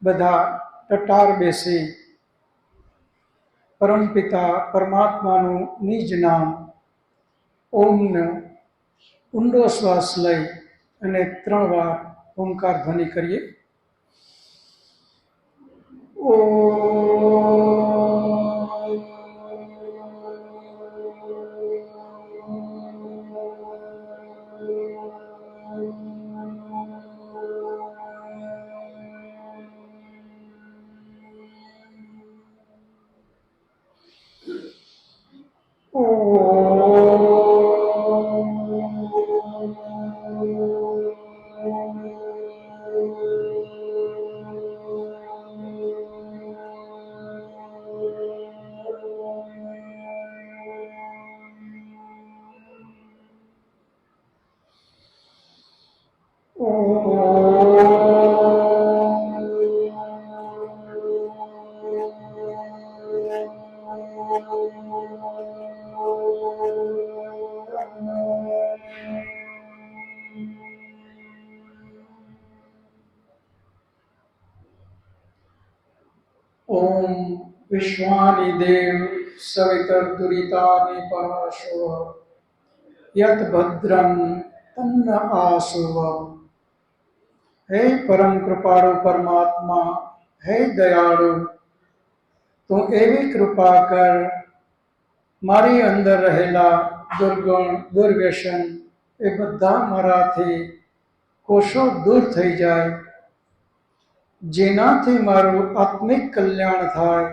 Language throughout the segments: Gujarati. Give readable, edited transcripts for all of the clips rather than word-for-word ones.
બધા ટટાર બેસી પરમપિતા પરમાત્માનું નિજ નામ ઓમનો ઊંડો શ્વાસ લઈ અને 3 વાર ઓમકાર ધ્વનિ કરીએ. ઓમ વિશ્વાનિ દેવ સવિતર્દુરિતાનિ પરાશો યત ભદ્રમ તન્ન આસુવ. હે પરમ કૃપાળુ પરમાત્મા, હે દયાળુ, તું એવી કૃપા કર મારી અંદર રહેલા દુર્ગુણ દુર્વ્યસન એ બધા મારાથી કોષો દૂર થઈ જાય, જેનાથી મારું આત્મિક કલ્યાણ થાય,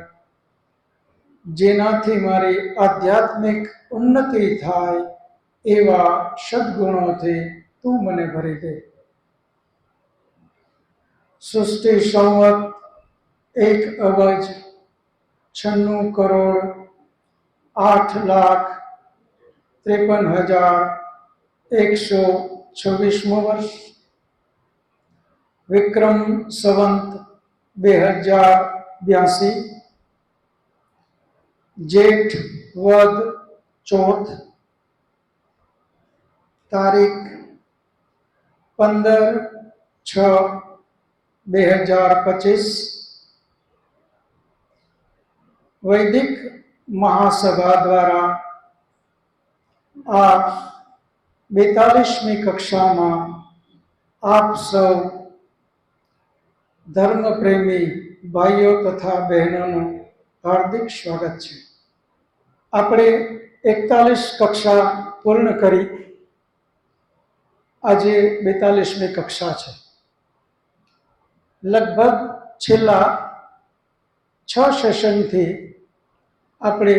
જેનાથી મારી આધ્યાત્મિક ઉન્નતિ થાય, એવા સદગુણોથી તું મને ભરી દે. સૃષ્ટિ સંવત 1,96,53,126 વર્ષ, વિક્રમ સંવત 2082, જેઠ વદ ચોથ, તારીખ 15/6/2025, વૈદિક મહાસભા દ્વારા આ 42મી કક્ષામાં આપ સૌ ધર્મપ્રેમી ભાઈઓ તથા બહેનોનું હાર્દિક સ્વાગત છે. આપણે 41 કક્ષા પૂર્ણ કરી, આજે 42મી કક્ષા છે. લગભગ છેલ્લા 6 સેશનથી આપણે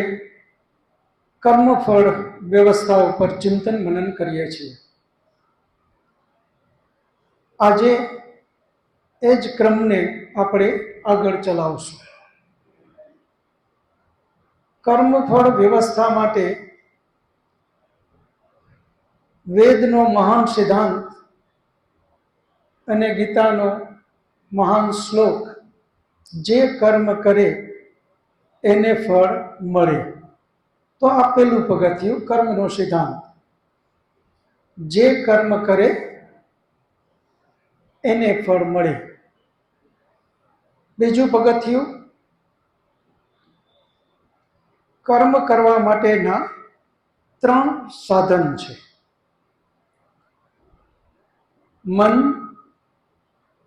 કર્મફળ વ્યવસ્થા ઉપર ચિંતન મનન કરીએ છીએ. આજે એ જ ક્રમને આપણે આગળ ચલાવશું. કર્મફળ વ્યવસ્થા માટે વેદનો મહાન સિદ્ધાંત અને ગીતાનો મહાન શ્લોક, જે કર્મ કરે એને ફળ મળે. તો આ પહેલું પગથિયું કર્મનો સિદ્ધાંત, જે કર્મ કરે એને ફળ મળે. બીજું પગથિયું કર્મ કરવા માટેના 3 સાધન છે: મન,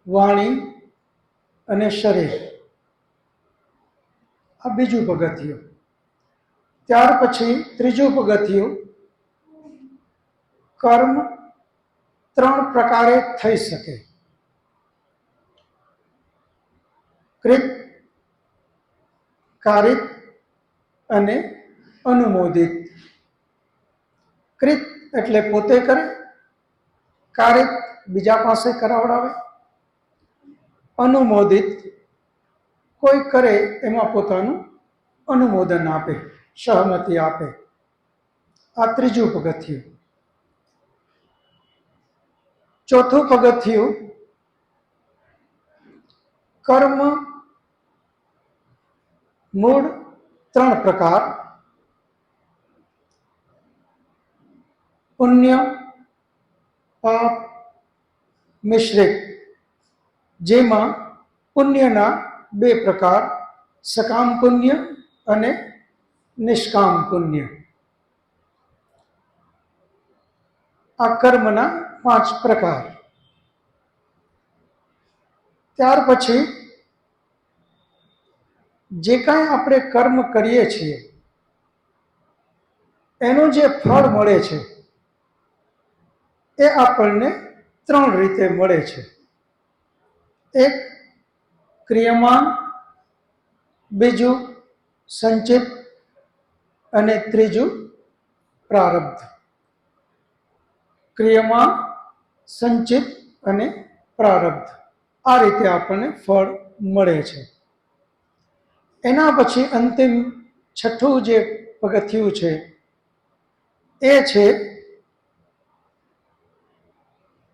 વાણી અને શરીર. આ બીજું પગથિયું. ત્યાર પછી ત્રીજું પગથિયું, કર્મ 3 પ્રકારે થઈ શકે: કૃત, કારિત અને અનુમોદિત. કૃત એટલે પોતે કરે, કારિત બીજા પાસે કરાવડાવે, અનુમોદિત કોઈ કરે એમાં પોતાનું અનુમોદન આપે, સહમતિ આપે. આ ત્રીજું પગથિયું. ચોથું પગથિયું, કર્મ મૂળ 3 પ્રકાર: પુણ્ય, પાપ, મિશ્રિત. જેમાં પુણ્યના બે પ્રકાર, સકામ પુણ્ય અને નિષ્કામ પુણ્ય. આ કર્મના 5 પ્રકાર. ત્યાર પછી જે કાંઈ આપણે કર્મ કરીએ છીએ એનું જે ફળ મળે છે એ આપણને 3 રીતે મળે છે. એક ક્રિયમાન, બીજું સંચિત અને ત્રીજું પ્રારબ્ધ. ક્રિયમાન, સંચિત અને પ્રારબ્ધ, આ રીતે આપણને ફળ મળે છે. એના પછી અંતિમ 6થું જે પગથિયું છે એ છે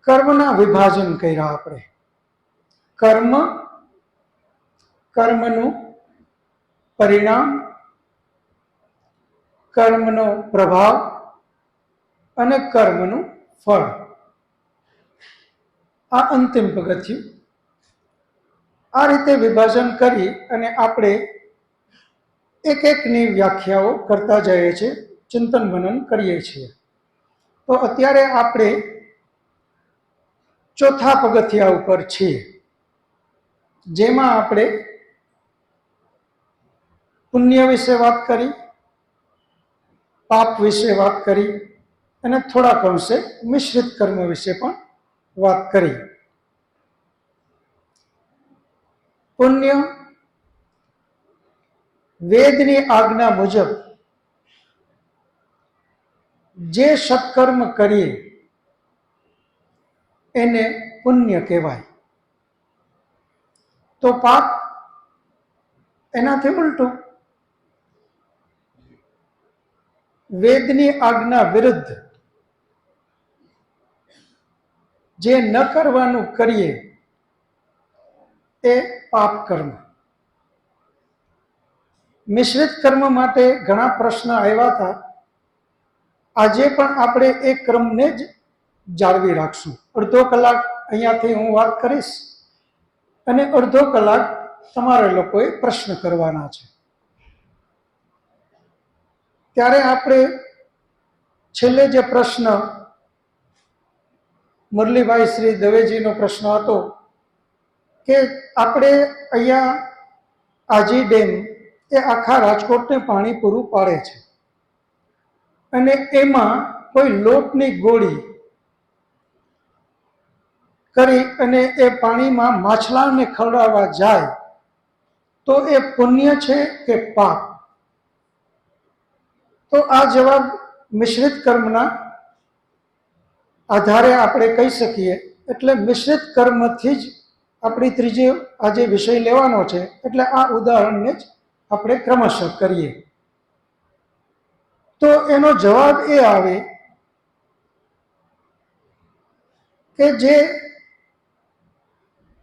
કર્મના વિભાજન કર્યા આપણે. કર્મ, કર્મનું પરિણામ, કર્મનો પ્રભાવ અને કર્મનું ફળ. આ અંતિમ પગથિયું. આ રીતે વિભાજન કરી અને આપણે એક એકની વ્યાખ્યાઓ કરતા જઈએ છીએ, ચિંતન મનન કરીએ છીએ. તો અત્યારે આપણે 4થા પગથિયા ઉપર છીએ, જેમાં આપણે પુણ્ય વિશે વાત કરી, પાપ વિશે વાત કરી અને થોડાક અંશે મિશ્રિત કર્મ વિશે પણ વાત કરી. પુણ્ય વેદની આજ્ઞા મુજબ જે સત્કર્મ કરીએ એને પુણ્ય કહેવાય. તો પાપ એનાથી ઉલટું, વેદની આજ્ઞા વિરુદ્ધ જે ન કરવાનું કરીએ એ પાપ કર્મ. મિશ્રિત કર્મ માટે ઘણા પ્રશ્ન આવ્યા હતા. આજે પણ આપણે એ ક્રમને જ જાળવી રાખશું. અડધો કલાક અહીંયાથી હું વાત કરીશ અને અડધો કલાક તમારે લોકોએ પ્રશ્ન કરવાના છે. ત્યારે આપણે છેલ્લે જે પ્રશ્ન મુરલીભાઈ શ્રી દવેજીનો પ્રશ્ન હતો કે આપણે અહીંયા આજી ડેમ એ આખા રાજકોટને પાણી પૂરું પાડે છે અને એમાં કોઈ લોટની ગોળી કરી અને એ પાણીમાં માછલાને ખવડાવવા જાય તો એ પુણ્ય છે કે પાપ? તો આ જવાબ મિશ્રિત કર્મના આધારે આપણે કહી શકીએ. એટલે મિશ્રિત કર્મથી જ આપણી ત્રીજો આજે વિષય લેવાનો છે, એટલે આ ઉદાહરણને જ આપણે ક્રમશઃ કરીએ. તો એનો જવાબ એ આવે કે જે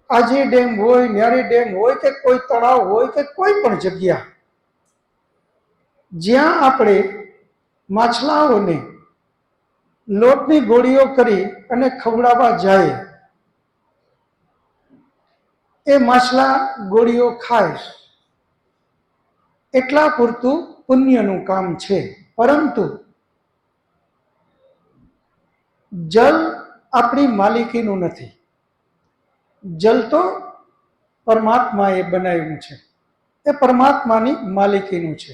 આજી ડેમ હોય, ન્યારી ડેમ હોય કે કોઈ તળાવ હોય કે કોઈ પણ જગ્યા જ્યાં આપણે માછલાઓને લોટની ગોળીઓ કરી અને ખવડાવવા જાય, એ માછલા ગોળીઓ ખાય એટલા પૂરતું પુણ્યનું કામ છે. પરંતુ જલ આપણી માલિકીનું નથી. જલ તો પરમાત્માએ બનાવ્યું છે, એ પરમાત્માની માલિકીનું છે.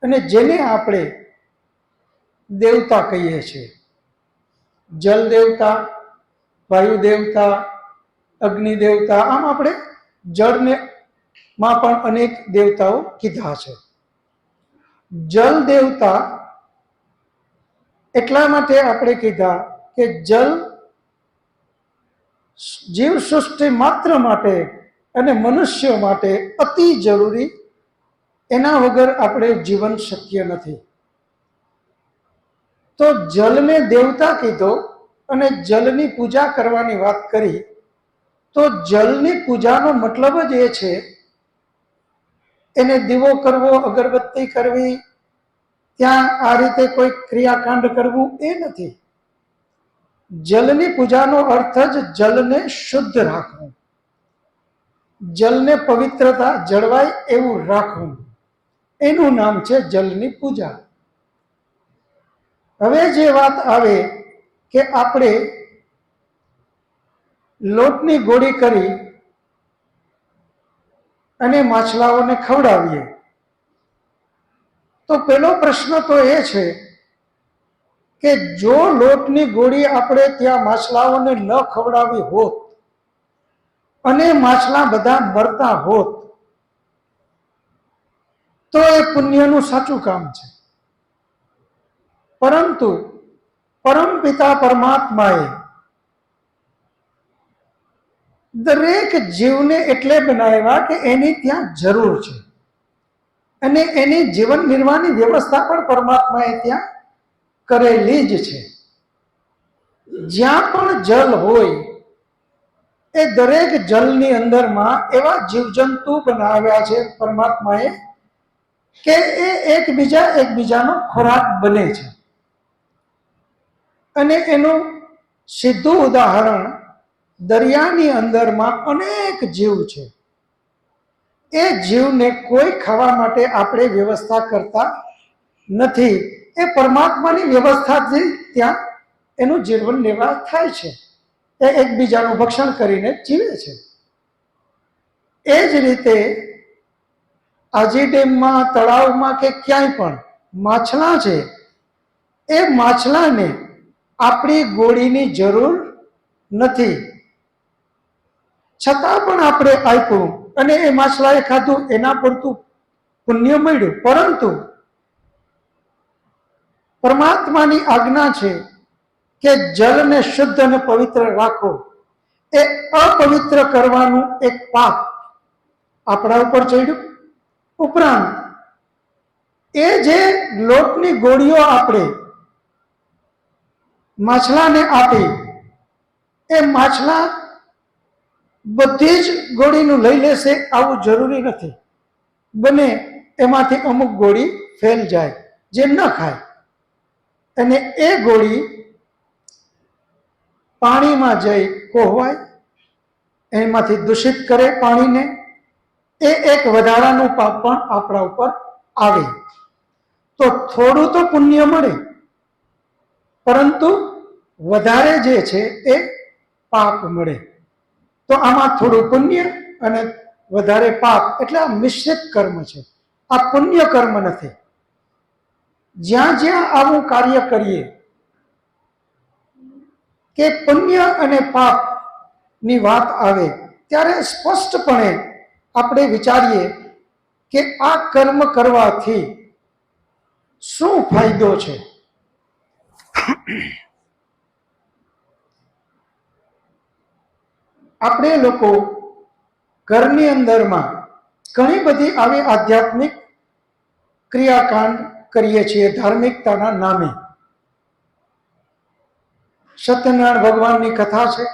અને જેને આપણે દેવતા કહીએ છીએ, જલ દેવતા, વાયુ દેવતા, અગ્નિ દેવતા, આમ આપણે જળને માં પણ અનેક દેવતાઓ કીધા છે. જલ દેવતા એટલા માટે આપણે કીધા કે જલ જીવ સૃષ્ટિ માત્ર માટે અને મનુષ્ય માટે અતિ જરૂરી, એના વગર આપણે જીવન શક્ય નથી. તો જલને દેવતા કીધો અને જલની પૂજા કરવાની વાત કરી. તો જલની પૂજાનો મતલબ જ એ છે એને દીવો કરવો, અગરબત્તી કરવી, ત્યાં આ રીતે કોઈ ક્રિયાકાંડ કરવું એ નથી. જલની પૂજાનો અર્થ જ જલને શુદ્ધ રાખવું. જલને પવિત્રતા જળવાય એવું રાખવું, એનું નામ છે જલની પૂજા. હવે જે વાત આવે કે આપણે લોટની ગોળી કરી અને માછલાઓને ખવડાવીએ, તો પેલો પ્રશ્ન તો એ છે કે જો લોટની ગોળી આપણે ત્યાં માછલાઓને ન ખવડાવી હોત અને માછલા બધા મરતા હોત તો એ પુણ્યનું સાચું કામ છે. પરંતુ પરમપિતા પરમાત્માએ દરેક જીવને એટલે બનાવ્યા કે એની ત્યાં જરૂર છે, અને એની જીવન નિર્વાહની વ્યવસ્થા પણ પરમાત્માએ ત્યાં કરેલી જ છે. જ્યાં પણ જલ હોય એ દરેક જલની અંદરમાં એવા જીવજંતુ બનાવ્યા છે પરમાત્માએ કે એ એકબીજાનો ખોરાક બને છે. અને એનું સીધું ઉદાહરણ દરિયાની અંદરમાં અનેક જીવ છે. એ જીવને કોઈ ખાવા માટે આપણે વ્યવસ્થા કરતા નથી, એ પરમાત્માની વ્યવસ્થાથી ત્યાં એનું જીવન નિર્વાહ થાય છે. એ એકબીજાનું ભક્ષણ કરીને જીવે છે. એ જ રીતે આજી ડેમમાં, તળાવમાં કે ક્યાંય પણ માછલા છે, એ માછલાને આપણી ગોળીની જરૂર નથી, છતાં પણ આપણે આપ્યું અને એ માછલાએ ખાધું, એના પૂરતું પુણ્ય મળ્યું. પરંતુ પરમાત્માની આજ્ઞા છે કે જલને શુદ્ધ અને પવિત્ર રાખો. એ અપવિત્ર કરવાનું એક પાપ આપણા ઉપર ચડ્યું. ઉપરાંત એ જે લોટની ગોળીઓ આપણે માછલાને આપી, એ માછલા બધી જ ગોળીનું લઈ લેશે આવું જરૂરી નથી. બને એમાંથી અમુક ગોળી ફેલ જાય જે ન ખાય, અને એ ગોળી પાણીમાં જઈ કોહવાય, એમાંથી દૂષિત કરે પાણીને. એ એક વધારાનું પાપ પણ આપણા ઉપર આવે. તો થોડું તો પુણ્ય મળે, પરંતુ વધારે જે છે એ પાપ મળે. તો આમાં થોડું પુણ્ય અને વધારે પાપ, એટલે આ મિશ્રિત કર્મ છે, આ પુણ્ય કર્મ નથી. જ્યાં જ્યાં આવું કાર્ય કરીએ કે પુણ્ય અને પાપ ની વાત આવે ત્યારે સ્પષ્ટપણે આપણે વિચારીએ કે આ કર્મ કરવાથી શું ફાયદો છે. આપણે લોકો ઘરની અંદરમાં ઘણી બધી આવી આધ્યાત્મિક ક્રિયાકાંડ કરીએ છીએ ધાર્મિકતાના નામે. સત્યનારાયણ ભગવાનની કથા છે.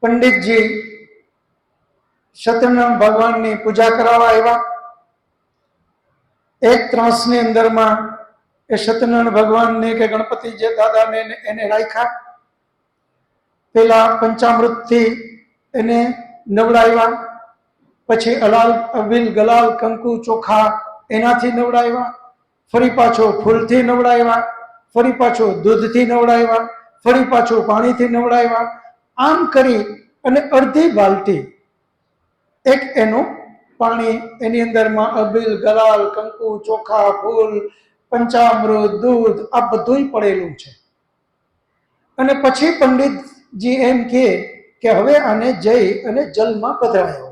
પંડિતજી સત્યનારાયણ ભગવાનની પૂજા કરાવવા આવ્યા. એક ત્રાસની અંદરમાં એ સત્યનારાયણ ભગવાનને કે ગણપતિ જે દાદાને એને રાખ્યા. પેલા પંચામૃતથી એને નવડાવ્યા, પછી અલાલ અબીલ ગલાલ કંકુ ચોખા એનાથી નવડાવ્યા, ફરી પાછો ફૂલથી નવડાવ્યા, ફરી પાછો દૂધથી નવડાવ્યા, ફરી પાછો પાણીથી નવડાવ્યા. આમ કરી અને અડધી બાલટી એક એનું પાણી, એની અંદરમાં અબીલ ગલાલ કંકુ ચોખા ફૂલ પંચામૃત દૂધ આ બધું પડેલું છે. અને પછી પંડિતજી એમ કહે કે હવે આને જઈ અને જલમાં પધરાયો.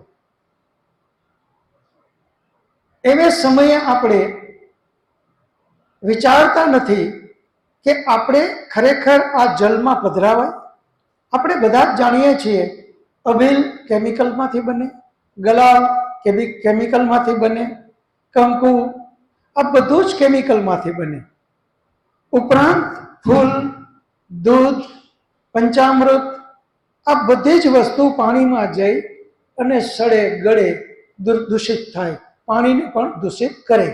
એવે સમયે આપણે વિચારતા નથી કે આપણે ખરેખર આ જલમાં પધરાવાય. આપણે બધા જ જાણીએ છીએ અબીલ કેમિકલમાંથી બને, ગલાલ કેમિકલમાંથી બને, કંકુ આ બધું જ કેમિકલમાંથી બને. ઉપરાંત ફૂલ, દૂધ, પંચામૃત આ બધી જ વસ્તુ પાણીમાં જઈ અને સડે ગળે દૂષિત થાય, પાણીને પણ દૂષિત કરે.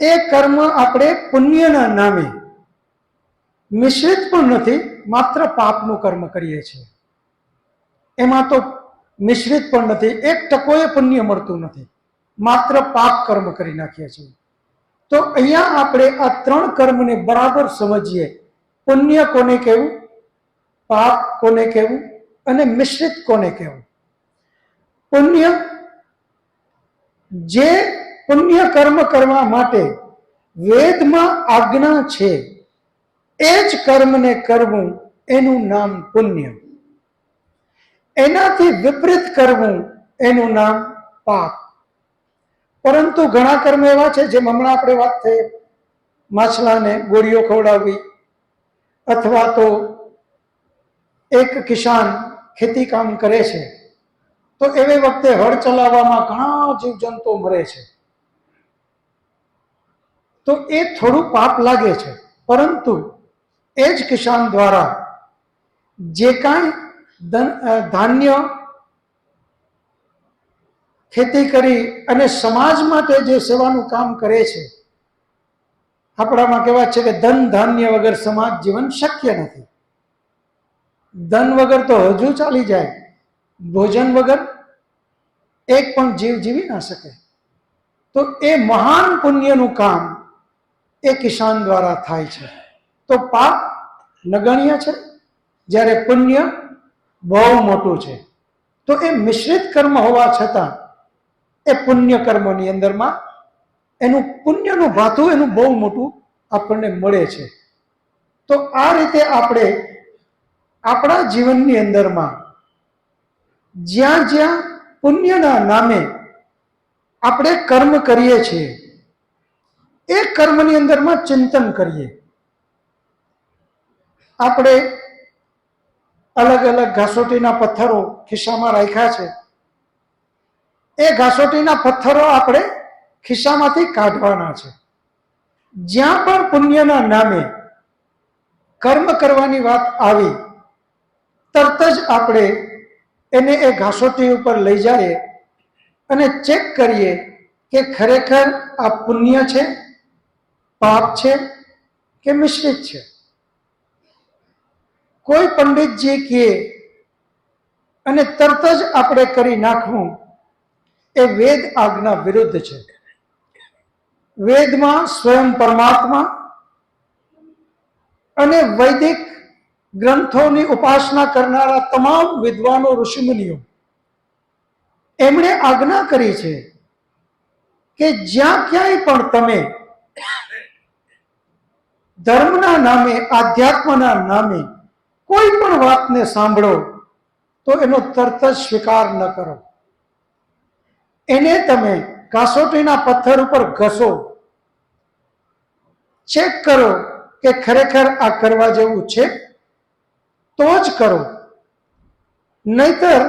એ કર્મ આપણે પુણ્યના નામે મિશ્રિત પણ નથી, માત્ર પાપનું કર્મ કરીએ છીએ. એમાં તો મિશ્રિત પણ નથી, 1% પુણ્ય મળતું નથી, માત્ર પાપ કર્મ કરી નાખીએ છીએ. તો અહીંયા આપણે આ 3 કર્મને બરાબર સમજીએ. પુણ્ય કોને કહેવું, પાપ કોને કહેવું અને મિશ્રિત કોને કહેવું. પુણ્ય, જે પુણ્ય કર્મ કરવા માટે વેદમાં આજ્ઞા છે એ જ કર્મને કરવું એનું નામ પુણ્ય. એનાથી વિપરીત કરવું એનું નામ પાપ. પરંતુ ઘણા કર્મ એવા છે, જેમ હમણાં આપણે વાત થઈ, માછલાને ગોળીઓ ખવડાવવી, અથવા તો એક કિસાન ખેતી કામ કરે છે તો એવી વખતે હળ ચલાવવામાં ઘણા જીવજંતુઓ મરે છે, તો એ થોડું પાપ લાગે છે. પરંતુ એ જ કિસાન દ્વારા જે કાંઈ ધાન્ય ખેતી કરી અને સમાજ માટે જે સેવાનું કામ કરે છે, આપણામાં કહેવાય છે કે ધન ધાન્ય વગર સમાજ જીવન શક્ય નથી. ધન વગર તો હજુ ચાલી જાય, ભોજન વગર એક પણ જીવ જીવી ના શકે. તો એ મહાન પુણ્યનું કામ એ કિસાન દ્વારા થાય છે. તો પાપ નગણ્ય છે, જ્યારે પુણ્ય બહુ મોટું છે. તો એ મિશ્રિત કર્મ હોવા છતાં એ પુણ્ય કર્મની અંદરમાં એનું પુણ્યનું ભાથું એનું બહુ મોટું આપણને મળે છે. તો આ રીતે આપણે આપણા જીવનની અંદરમાં જ્યાં જ્યાં પુણ્યના નામે આપણે કર્મ કરીએ છીએ એ કર્મની અંદરમાં ચિંતન કરીએ. આપણે અલગ અલગ ઘાસોટીના પથ્થરો ખિસ્સામાં રાખ્યા છે, એ ઘાસોટીના પથ્થરો આપણે ખિસ્સામાંથી કાઢવાના છે. જ્યાં પણ પુણ્યના નામે કર્મ કરવાની વાત આવી, તરત જ આપણે એને એ ઘાસોટી ઉપર લઈ જઈએ અને ચેક કરીએ કે ખરેખર આ પુણ્ય છે, પાપ છે કે મિશ્રિત છે. કોઈ પંડિતજી કહે અને તરત જ આપણે કરી નાખવું એ વેદ આજ્ઞા વિરુદ્ધ છે. વેદમાં સ્વયં પરમાત્મા અને વૈદિક ગ્રંથોની ઉપાસના કરનારા તમામ વિદ્વાનો ઋષિમુનિઓ એમણે આજ્ઞા કરી છે કે જ્યાં ક્યાંય પણ તમે ધર્મના નામે, આધ્યાત્મના નામે કોઈ પણ વાતને સાંભળો તો એનો તરત જ સ્વીકાર ન કરો. એને તમે કાસોટીના પથ્થર ઉપર ઘસો, ચેક કરો કે ખરેખર આ કરવા જેવું છે તો જ કરો. નહીતર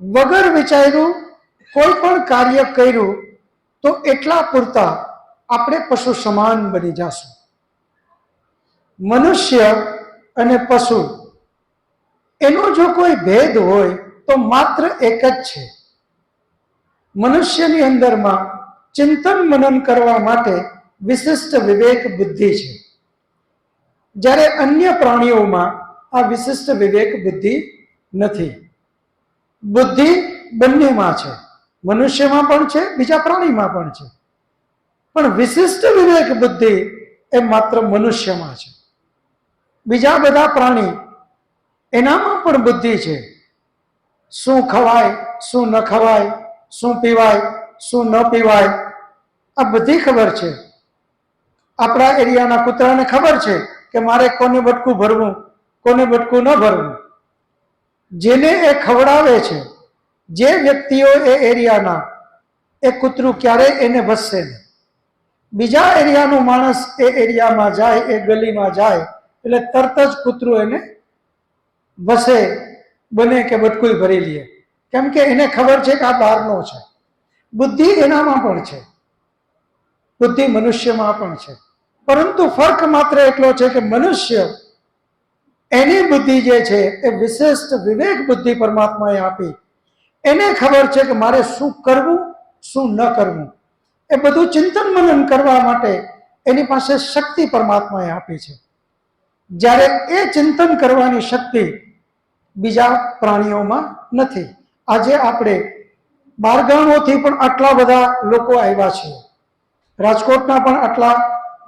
વગર વિચાર્યું કોઈ પણ કાર્ય કર્યું તો એટલા પૂરતા આપણે પશુ સમાન બની જશું. મનુષ્ય અને પશુ એનો જો કોઈ ભેદ હોય તો માત્ર એક જ છે. મનુષ્યની અંદરમાં ચિંતન મનન કરવા માટે વિશિષ્ટ વિવેક બુદ્ધિ છે, જ્યારે અન્ય પ્રાણીઓમાં આ વિશિષ્ટ વિવેક બુદ્ધિ નથી. બુદ્ધિ બંનેમાં છે, મનુષ્યમાં પણ છે, બીજા પ્રાણીમાં પણ છે, પણ વિશિષ્ટ વિવેક બુદ્ધિ એ માત્ર મનુષ્યમાં છે. બીજા બધા પ્રાણી એનામાં પણ બુદ્ધિ છે. શું ખવાય, શું ન ખવાય, શું પીવાય, શું ન પીવાય, આ બધી ખબર છે. આપણા એરિયાના કૂતરાને ખબર છે કે મારે કોને બટકું ભરવું, કોને બટકું ન ભરવું. જેને એ ખવડાવે છે, જે વ્યક્તિઓ એ એરિયાના, એ કૂતરું ક્યારેય એને ભસશે નહીં. બીજા એરિયાનો માણસ એ એરિયામાં જાય, એ ગલીમાં જાય એટલે તરત જ કૂતરું એને ભસે, બને કે બટકું ભરી લે, કેમ કે એને ખબર છે કે આ બહારનો છે. બુદ્ધિ એનામાં પણ છે, બુદ્ધિ મનુષ્યમાં પણ છે, પરંતુ ફર્ક માત્ર એટલો છે કે મનુષ્ય એની બુદ્ધિ જે છે એ વિશિષ્ટ વિવેક બુદ્ધિ પરમાત્માએ આપી. એને ખબર છે કે મારે શું કરવું, શું ન કરવું. એ બધું ચિંતન મનન કરવા માટે એની પાસે શક્તિ પરમાત્માએ આપી છે. જ્યારે એ ચિંતન કરવાની શક્તિ બીજા પ્રાણીઓમાં નથી. આજે આપણે બારગામોથી પણ આટલા બધા લોકો આવ્યા છે, રાજકોટના પણ આટલા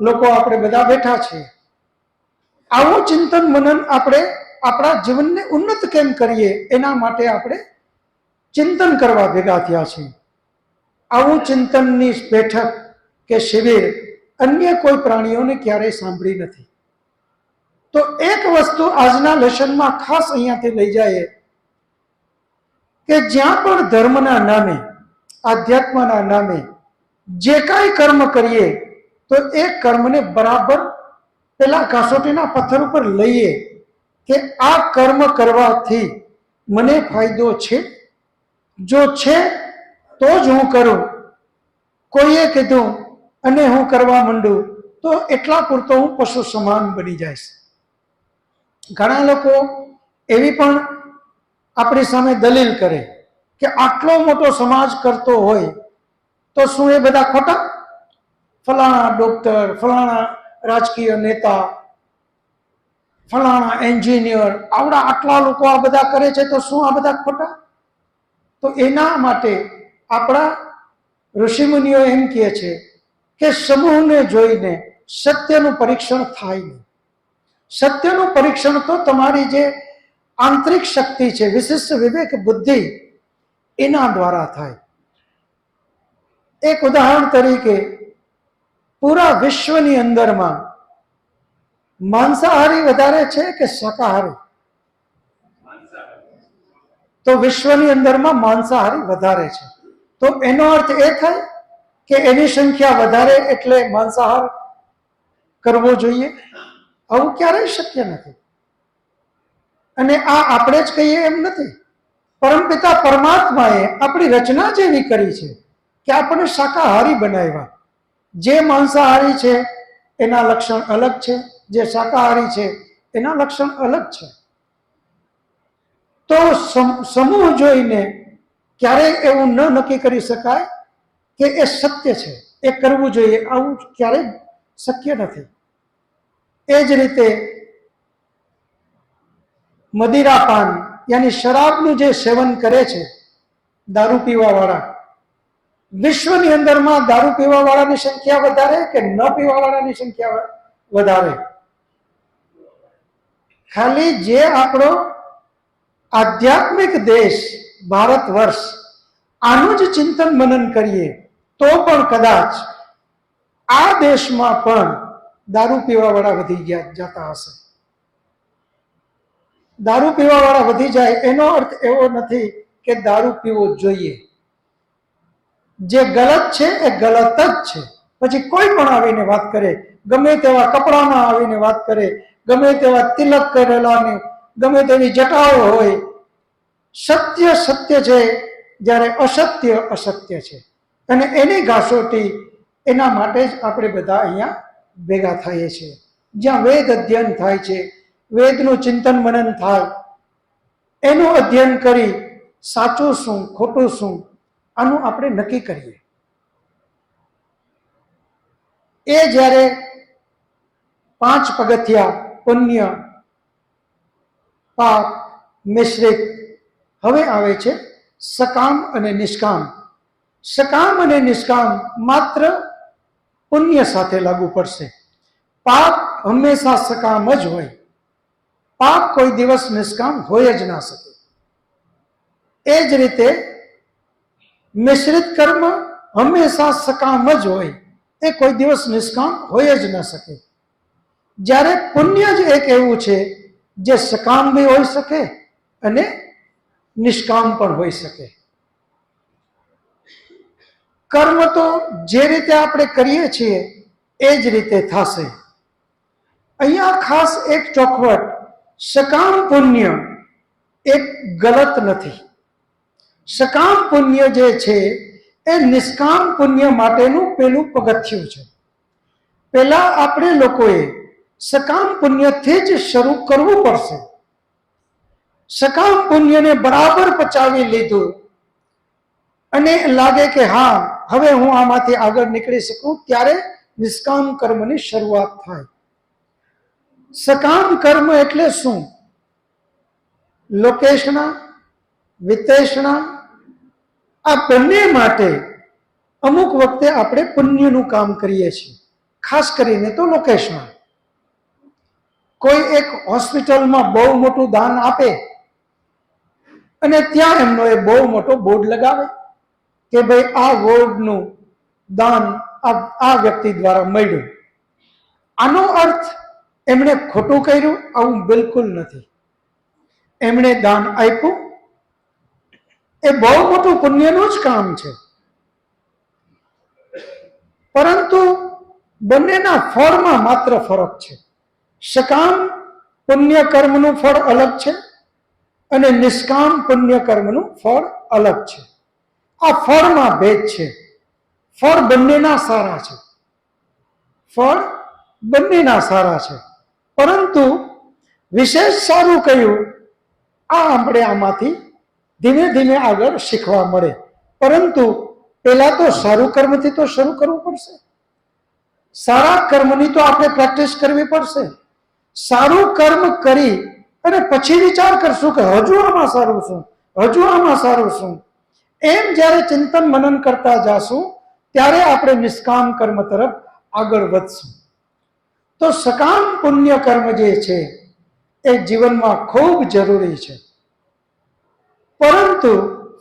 લોકો આપણે બધા બેઠા છીએ. આવું ચિંતન મનન આપણે આપણા જીવનને ઉન્નત કેમ કરીએ એના માટે આપણે ચિંતન કરવા ભેગા થયા છીએ. આવું ચિંતનની બેઠક કે શિબિર અન્ય કોઈ પ્રાણીઓને ક્યારેય સાંભળી નથી. તો એક વસ્તુ આજના લેસનમાં ખાસ અહીંયાથી લઈ જાય કે જ્યાં પણ ધર્મના નામે, આધ્યાત્મના નામે જે કાંઈ કર્મ કરીએ તો એ કર્મને બરાબર પેલા કાસોટીના પથ્થર ઉપર લઈએ કે આ કર્મ કરવાથી મને ફાયદો છે. જો છે તો જ હું કરું. કોઈએ કીધું અને હું કરવા માંડું તો એટલા પૂરતો હું પશુ સમાન બની જઈશ. ઘણા લોકો એવી પણ આપણી સામે દલીલ કરે કે આટલો મોટો સમાજ કરતો હોય તો શું એ બધા ખોટા? ફલાણા ડોક્ટર, ફલાણા રાજકીય નેતા, ફલાણા એન્જિનિયર, આવડા આટલા લોકો આ બધા કરે છે તો શું આ બધા ખોટા? તો એના માટે આપણા ઋષિમુનિઓ એમ કહે છે કે સમૂહને જોઈને સત્યનું પરીક્ષણ થાય નહીં. સત્યનું પરીક્ષણ તો તમારી જે આંતરિક શક્તિ છે, વિશિષ્ટ વિવેક બુદ્ધિ, એના દ્વારા થાય. એક ઉદાહરણ તરીકે પૂરા વિશ્વની અંદરમાં માંસાહારી વધારે છે કે શાકાહારી? તો વિશ્વની અંદરમાં માંસાહારી વધારે છે. તો એનો અર્થ એ થાય કે એની સંખ્યા વધારે એટલે માંસાહાર કરવો જોઈએ? આવું ક્યારેય શક્ય નથી. અને આ આપણે જ કહીએ એમ નથી. પરમપિતા પરમાત્માએ આપણી રચના જ એવી કરી છે કે આપણને શાકાહારી બનાવ્યા. જે માંસાહારી છે એના લક્ષણ અલગ છે, જે શાકાહારી છે એના લક્ષણ અલગ છે. તો સમૂહ જોઈને ક્યારેય એવું ન નક્કી કરી શકાય કે એ સત્ય છે, એ કરવું જોઈએ. આવું ક્યારેય શક્ય નથી. એ જ રીતે મદિરાપાન યાની શરાબનું જે સેવન કરે છે દારૂ પીવાવાળા, વિશ્વની અંદરમાં દારૂ પીવાવાળાની સંખ્યા વધારે કે ન પીવાવાળાની સંખ્યા વધારે? ખાલી જે આપણો આધ્યાત્મિક દેશ ભારત વર્ષ, આનું જ ચિંતન મનન કરીએ તો પણ કદાચ આ દેશમાં પણ દારૂ પીવાવાળા વધી જતા હશે. દારૂ પીવાવાળા વધી જાય એનો અર્થ એવો નથી કે દારૂ પીવો જોઈએ. જે ગલત છે એ ગલત જ છે. પછી કોઈ પણ આવીને વાત કરે, ગમે તેવા કપડામાં આવીને વાત કરે, ગમે તેવા તિલક કરેલાની ગમે તેવી જટાઓ હોય, સત્ય સત્ય છે, જ્યારે અસત્ય અસત્ય છે. અને એની ઘાસોટી એના માટે જ આપણે બધા અહીંયા ભેગા થઈએ છીએ. જ્યાં વેદ અધ્યયન થાય છે, વેદનું ચિંતન મનન થાય, એનું અધ્યયન કરી સાચું શું ખોટું શું આનું આપણે નક્કી કરીએ. એ જ્યારે 5 પગથિયા પુણ્ય, પાપ, મિશ્રિત, હવે આવે છે સકામ અને નિષ્કામ. સકામ અને નિષ્કામ માત્ર પુણ્ય સાથે લાગુ પડશે. પાપ હંમેશા સકામ જ હોય. પાપ કોઈ દિવસ નિષ્કામ હોય જ ના શકે. એ જ રીતે મિશ્રિત કર્મ હંમેશા સકામ જ હોય, એ કોઈ દિવસ નિષ્કામ હોય જ ન શકે. જ્યારે પુણ્ય જ એક એવું છે જે સકામ બી હોઈ શકે અને નિષ્કામ પણ હોઈ શકે. કર્મ તો જે રીતે આપણે કરીએ છીએ એ જ રીતે થશે. અહીંયા ખાસ એક ચોખવટ, સકામ પુણ્ય એક ગલત નથી. સકામ પુણ્ય જે છે એ નિષ્કામ પુણ્ય માટેનું પેલું પગથિયું છે. પેલા આપણે લોકોએ સકામ પુણ્યથી જ શરૂ કરવું પડશે. સકામ પુણ્યને બરાબર પચાવી લીધું અને લાગે કે હા હવે હું આમાંથી આગળ નીકળી શકું, ત્યારે નિષ્કામ કર્મની શરૂઆત થાય. સકામ કર્મ એટલે શું? લોકેશના, વિતેષણા, આ બંને માટે અમુક વખતે આપણે પુણ્યનું કામ કરીએ છીએ. ખાસ કરીને તો લોકેશના. કોઈ એક હોસ્પિટલમાં બહુ મોટું દાન આપે અને ત્યાં એમનો એ બહુ મોટો બોર્ડ લગાવે કે ભાઈ આ વોર્ડનું દાન આ વ્યક્તિ દ્વારા મળ્યું. આનો અર્થ એમણે ખોટું કર્યું આવું બિલકુલ નથી. એમણે દાન આપ્યું, એ બહુ મોટું પુણ્યનું જ કામ છે. પરંતુ બંનેના ફળમાં માત્ર ફરક છે. સકામ પુણ્ય કર્મનું ફળ અલગ છે અને નિષ્કામ પુણ્ય કર્મનું ફળ અલગ છે. આ ફળમાં ભેદ છે. ફળ બંનેના સારા છે. ફળ બંનેના સારા છે, પરંતુ વિશેષ સારું કયું આ આપણે આમાંથી ધીમે ધીમે આગળ શીખવા મળે. પરંતુ પહેલા તો સારું કર્મથી તો શરૂ કરવું પડશે. સારા કર્મની તો આપણે પ્રેક્ટિસ કરવી પડશે. સારું કર્મ કરી અને પછી વિચાર કરશું કે હજુ આમાં સારું શું, હજુ આમાં સારું શું. એમ જ્યારે ચિંતન મનન કરતા જાશું ત્યારે આપણે નિષ્કામ કર્મ તરફ આગળ વધશું. તો સકામ પુણ્ય કર્મ જે છે એ જીવનમાં ખૂબ જરૂરી છે. પરંતુ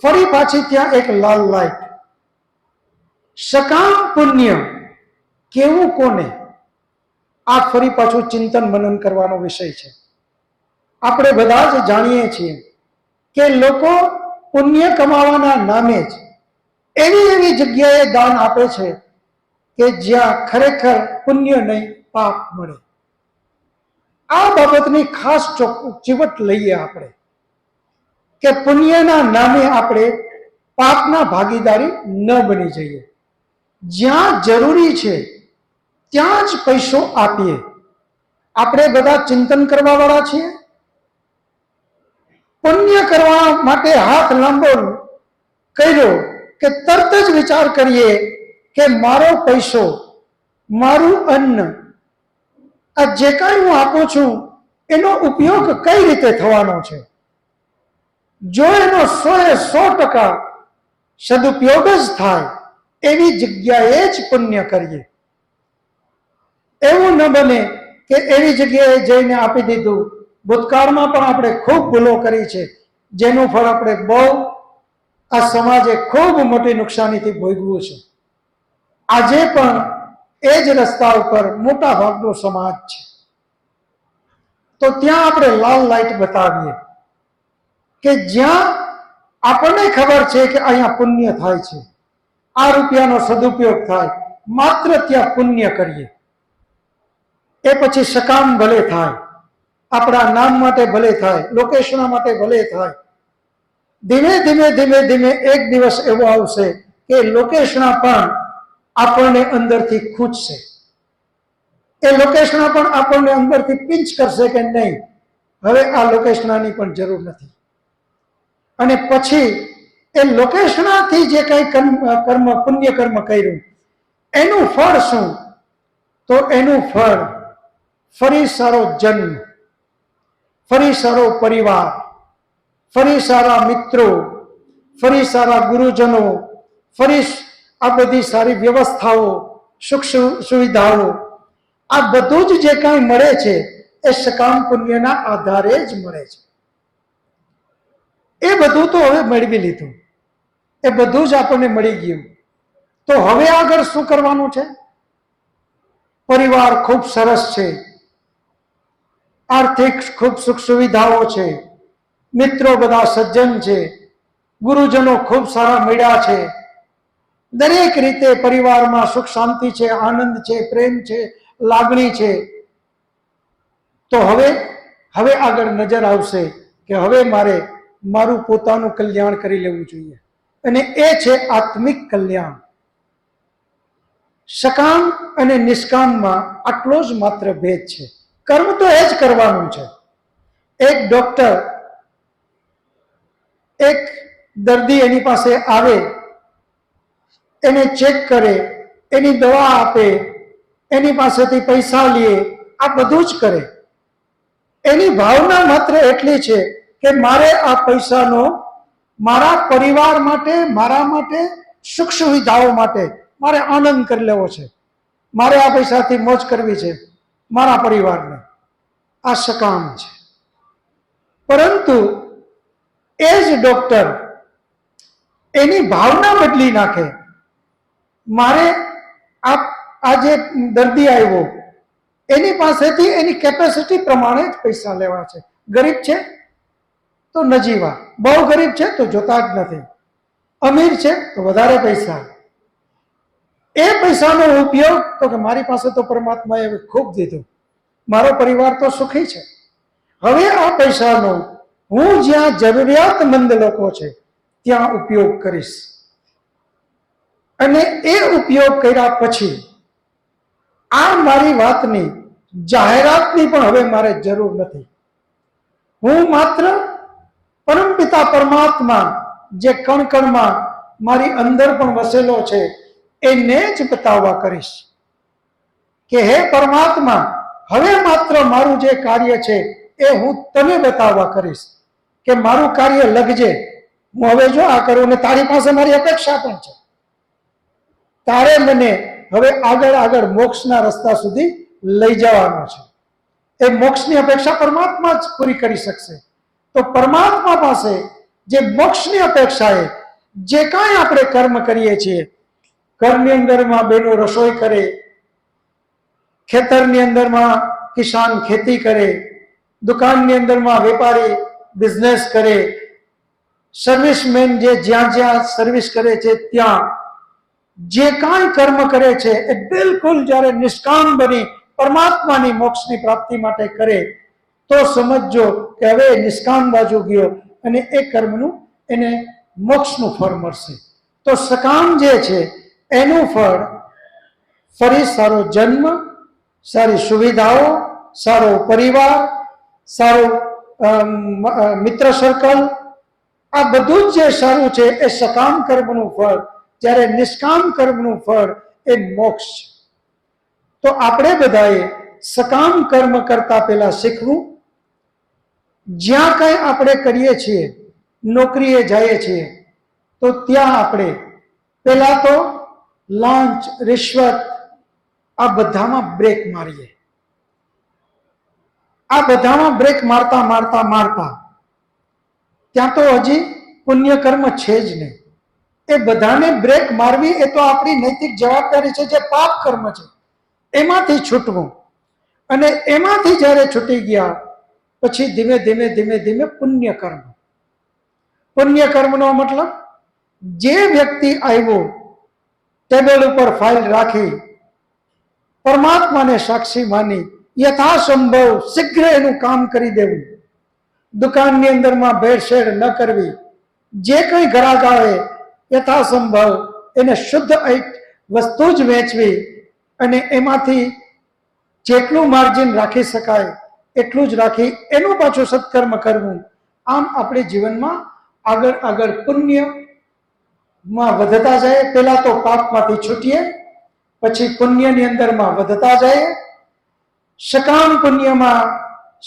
ફરી પાછી ત્યાં એક લાલ લાઈટ. સકામ પુણ્ય કેવું કોને, આ ફરી પાછું ચિંતન મનન કરવાનો વિષય છે. આપણે બધા જ જાણીએ છીએ કે લોકો પુણ્ય કમાવાના નામે જ એવી એવી જગ્યાએ દાન આપે છે કે જ્યાં ખરેખર પુણ્ય નહીં પાપ મળે. આ બાબતની ખાસ ચીવટ લઈએ આપણે કે પુણ્યના નામે આપણે પાપના ભાગીદારી ન બની જઈએ. જ્યાં જરૂરી છે ત્યાં જ પૈસો આપીએ. આપણે બધા ચિંતન કરવા વાળા છીએ. પુણ્ય કરવા માટે હાથ લાંબો કર્યો કે તરત જ વિચાર કરીએ કે મારો પૈસો, મારું અન્ન, આ જે કાંઈ હું આપું છું એનો ઉપયોગ કઈ રીતે થવાનો છે. જો એનો 100% સદુપયોગ જ થાય એવી જગ્યાએ જ પુણ્ય કરીએ. એવું ન બને કે એવી જગ્યાએ જઈને આપી દીધું. ભૂતકાળમાં પણ આપણે ખૂબ ભૂલો કરી છે જેનું ફળ આપણે બહુ આ સમાજે ખૂબ મોટી નુકસાનીથી ભોગવ્યું છે. આજે પણ એ જ રસ્તા ઉપર મોટા ભાગનો સમાજ છે. તો ત્યાં આપણે લાલ લાઈટ બતાવીએ કે જ્યાં આપણને ખબર છે કે અહીંયા પુણ્ય થાય છે, આ રૂપિયાનો સદુપયોગ થાય, માત્ર ત્યાં પુણ્ય કરીએ. એ પછી સકામ ભલે થાય, આપણા નામ માટે ભલે થાય, લોકેશન માટે ભલે થાય. ધીમે ધીમે ધીમે ધીમે એક દિવસ એવો આવશે કે લોકેશન પણ આપણને અંદરથી ખૂંચશે. એ લોકેશન પણ આપણને અંદરથી પિંચ કરશે કે નહીં, હવે આ લોકેશનની પણ જરૂર નથી. અને પછી એ લોકેશનથી જે કંઈ કર્મ પુણ્ય કર્મ કર્યું એનું ફળ શું? તો એનું ફળ ફરી સારો જન્મ, ફરી સારો પરિવાર, ફરી સારા મિત્રો, ફરી સારા ગુરુજનો, ફરી આ બધી સારી વ્યવસ્થાઓ, સુખ સુવિધાઓ, આ બધું જ જે કાંઈ મળે છે એ સકામ પુણ્યના આધારે જ મળે છે. એ બધું તો હવે મેળવી લીધું, એ બધું જ આપણને મળી ગયું. તો હવે આગળ શું કરવાનું છે? પરિવાર ખૂબ સરસ છે, આર્થિક ખૂબ સુખ સુવિધાઓ છે, મિત્રો બધા સજ્જન છે, ગુરુજનો ખૂબ સારા મળ્યા છે, દરેક રીતે પરિવારમાં સુખ શાંતિ છે, આનંદ છે, પ્રેમ છે, લાગણી છે. તો હવે આગળ નજર આવશે કે હવે મારે મારું પોતાનું કલ્યાણ કરી લેવું જોઈએ, અને એ છે આત્મિક કલ્યાણ. સકામ અને નિષ્કામમાં આટલો જ માત્ર ભેદ છે. કર્મ તો એ જ કરવાનું છે. એક ડોક્ટર એક દર્દી એની પાસે આવે, એને ચેક કરે, એની દવા આપે, એની પાસેથી પૈસા લે, આ બધું જ કરે. એની ભાવના માત્ર એટલી છે કે મારે આ પૈસાનો મારા પરિવાર માટે, મારા માટે, સુખ સુવિધાઓ માટે મારે આનંદ કરી લેવો છે, મારે આ પૈસાથી મોજ કરવી છે મારા પરિવારને, આ સકામ છે. પરંતુ એ જ ડોક્ટર એની ભાવના બદલી નાખે, મારે આ જે દર્દી આવ્યો એની પાસેથી એની કેપેસિટી પ્રમાણે જ પૈસા લેવા છે. ગરીબ છે તો નજીવા, બહુ ગરીબ છે તો જોતા જ નથી, અમીર છે તો વધારે પૈસા. એ પૈસાનો ઉપયોગ તો કે મારી પાસે તો પરમાત્માએ ખૂબ દીધું, મારો પરિવાર તો સુખી છે, હવે આ પૈસાનો હું જ્યાં જરૂરિયાતમંદ લોકો છે ત્યાં ઉપયોગ કરીશ. અને એ ઉપયોગ કર્યા પછી આ મારી વાતની જાહેરાતની પણ હવે મારે જરૂર નથી. હું માત્ર પરમપિતા પરમાત્મા જે કણ કણમાં મારી અંદર પણ વસેલો છે એને જ બતાવવા કરીશ કે હે પરમાત્મા, હવે માત્ર મારું જે કાર્ય છે એ હું તને બતાવવા કરીશ કે મારું કાર્ય લગજે, હું હવે જો આ કરું, ને તારી પાસે મારી અપેક્ષા પણ છે, તારે મને હવે આગળ આગળ મોક્ષના રસ્તા સુધી લઈ જવાનો છે. એ મોક્ષની અપેક્ષા પરમાત્મા જ પૂરી કરી શકશે. તો પરમાત્મા પાસે જે મોક્ષની અપેક્ષા એ જે કાંઈ આપણે કર્મ કરીએ છીએ, ઘરની અંદરમાં બહેનો રસોઈ કરે, ખેતરની અંદરમાં કિસાન ખેતી કરે, દુકાનની અંદરમાં વેપારી બિઝનેસ કરે, સર્વિસમેન જે જ્યાં જ્યાં સર્વિસ કરે છે ત્યાં જે કાંઈ કર્મ કરે છે એ બિલકુલ જ્યારે નિષ્કામ બની પરમાત્માની મોક્ષની પ્રાપ્તિ માટે કરે તો સમજજો કે હવે નિષ્કામ બાજુ ગયો અને એ કર્મનું એને મોક્ષનું ફળ મળશે. તો સકામ જે છે એનું ફળ ફરી સારો જન્મ, સારી સુવિધાઓ, સારો પરિવાર, સારું મિત્ર સર્કલ, આ બધું જ જે સારું છે એ સકામ કર્મનું ફળ, જ્યારે નિષ્કામ કર્મનું ફળ એ મોક્ષ છે. તો આપણે બધાએ સકામ કર્મ કરતા પહેલા શીખવું, જ્યાં કંઈ આપણે કરીએ છીએ, નોકરીએ જઈએ છીએ તો ત્યાં આપણે પહેલા તો લાંચ, રિશ્વત આ બધામાં બ્રેક મારીએ. આ બધામાં બ્રેક મારતા મારતા મારતા ત્યાં તો હજી પુણ્ય કર્મ છે જ નહીં. એ બધાને બ્રેક મારવી એ તો આપણી નૈતિક જવાબદારી છે. જે પાપ કર્મ છે એમાંથી છૂટવું, અને એમાંથી જ્યારે છૂટી ગયા પછી ધીમે ધીમે ધીમે ધીમે પુણ્ય કર્મ. પુણ્ય કર્મનો મતલબ જે વ્યક્તિ આવ્યો ટેબલ ઉપર ફાઇલ રાખી પરમાત્માને સાક્ષી માની યથાસંભવ શીઘ્ર એનું કામ કરી દેવું, દુકાનની અંદરમાં ભેળસેળ ન કરવી, જે કંઈ ગ્રાહક આવે યથાસંભવ એને શુદ્ધ વસ્તુ જ વેચવી અને એમાંથી જેટલું માર્જિન રાખી શકાય એટલું જ રાખી એનું પાછું સત્કર્મ કરવું. આમ આપણે જીવનમાં આગળ આગળ પુણ્યમાં વધતા જાય. પહેલા તો પાપમાંથી છૂટીએ, પછી પુણ્યની અંદરમાં વધતા જાય, સકામ પુણ્યમાં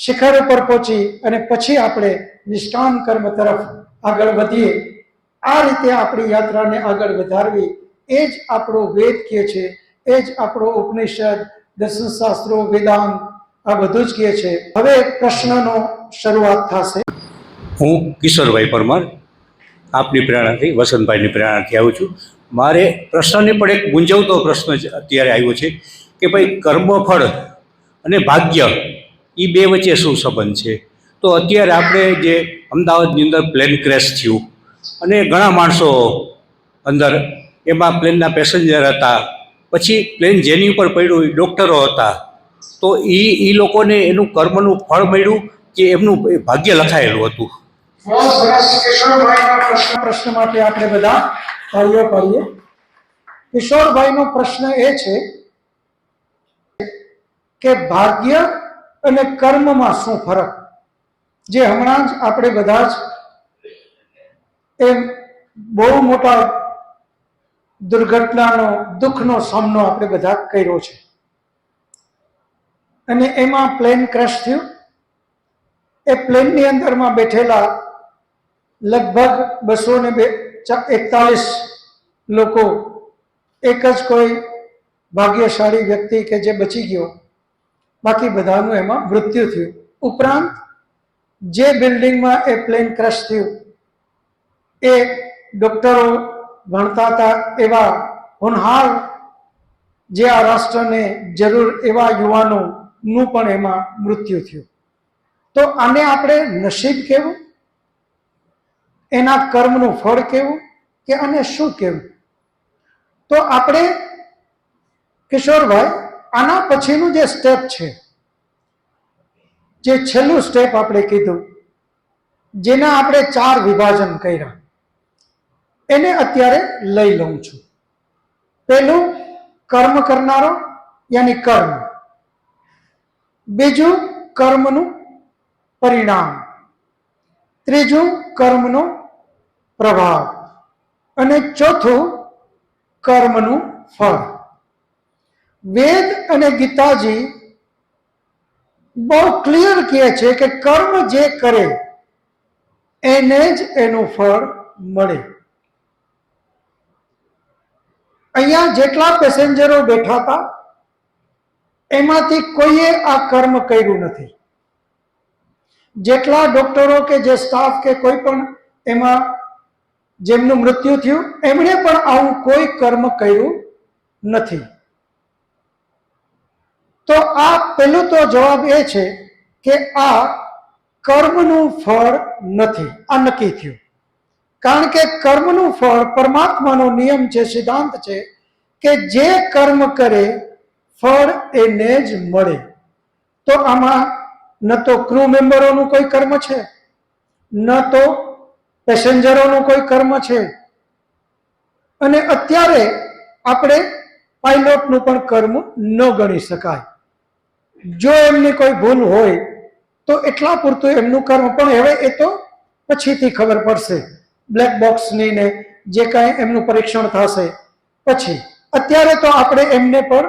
શિખર ઉપર પહોંચી અને પછી આપણે નિષ્કામ કર્મ તરફ આગળ વધીએ. આ રીતે આપણી યાત્રાને આગળ વધારવી એ જ આપણો વેદ કહે છે, એ જ આપણો ઉપનિષદ, દર્શનશાસ્ત્રો, વેદાંત આ બધું જ કહે છે. હવે પ્રશ્નનો શરૂઆત થશે. હું કિશોરભાઈ પરમાર આપની પ્રેરણાથી, વસંતભાઈની પ્રેરણાથી આવું છું. મારે પ્રશ્નની પણ એક ગુંજવતો પ્રશ્ન અત્યારે આવ્યો છે કે ભાઈ કર્મફળ અને ભાગ્ય એ બે વચ્ચે શું સંબંધ છે? તો અત્યારે આપણે જે અમદાવાદની અંદર પ્લેન ક્રેશ થયું અને ઘણા માણસો અંદર એમાં પ્લેનના પેસેન્જર હતા, પછી પ્લેન જેની ઉપર પડ્યું એ ડૉક્ટરો હતા, તો એ લોકોને એનું કર્મનું ફળ મળ્યું કે એમનું ભાગ્ય લખાયેલું હતું? પ્રશ્ન માટે આપણે બધા ભાઈઓ કરીએ. કિશોરભાઈનો પ્રશ્ન એ છે કે ભાગ્ય અને કર્મમાં શું ફરક? જે હમણાં જ આપણે બધા જ એ બહુ મોટા દુર્ઘટનાનો, દુઃખનો સામનો આપણે બધા કર્યો છે અને એમાં પ્લેન ક્રેશ થયું એ પ્લેનની અંદરમાં બેઠેલા લગભગ 241 લોકો, એક જ કોઈ ભાગ્યશાળી વ્યક્તિ કે જે બચી ગયો, બાકી બધાનું એમાં મૃત્યુ થયું. ઉપરાંત જે બિલ્ડિંગમાં એ પ્લેન ક્રશ થયું એ ડોક્ટરો ભણતા હતા એવા હોનહાર, જે આ રાષ્ટ્રને જરૂર એવા યુવાનોનું પણ એમાં મૃત્યુ થયું. તો આને આપણે નસીબ કહેવું, એના કર્મનું ફળ કહેવું, કે આને શું કહેવું? તો આપણે કિશોરભાઈ આના પછીનું જે સ્ટેપ છે, જે છેલ્લું સ્ટેપ આપણે કીધું, જેના આપણે 4 વિભાજન કર્યા, એને અત્યારે લઈ લઉં છું. પહેલું કર્મ કરનારો યાની કર્મ, બીજું કર્મનું પરિણામ, ત્રીજું કર્મનો પ્રભાવ, અને ચોથું કર્મનું ફળ. વેદ અને ગીતાજી બહુ ક્લિયર કહે છે કે કર્મ જે કરે એને જ એનું ફળ મળે. અહીંયા જેટલા પેસેન્જરો બેઠા હતા એમાંથી કોઈએ આ કર્મ કર્યું નથી. જેટલા ડોક્ટરો કે જે સ્ટાફ કે કોઈ પણ એમાં જેમનું મૃત્યુ થયું એમણે પણ આવું કોઈ કર્મ કર્યું નથી. તો આ પહેલું તો જવાબ એ છે કે આ કર્મનું ફળ નથી, આ નક્કી થયું. કારણ કે કર્મનું ફળ પરમાત્માનો નિયમ છે, સિદ્ધાંત છે કે જે કર્મ કરે ફળ એને જ મળે. તો આમાં ન તો ક્રૂ મેમ્બરોનું કોઈ કર્મ છે, ન તો પેસેન્જરોનું કોઈ કર્મ છે, અને અત્યારે આપણે પાયલોટનું પણ કર્મ ન ગણી શકાય. જો એમની કોઈ ભૂલ હોય તો એટલા પૂરતું એમનું કર્મ, પણ હવે એ તો પછીથી ખબર પડશે, બ્લેક બોક્સની ને જે કાંઈ એમનું પરીક્ષણ થશે પછી. અત્યારે તો આપણે એમને પણ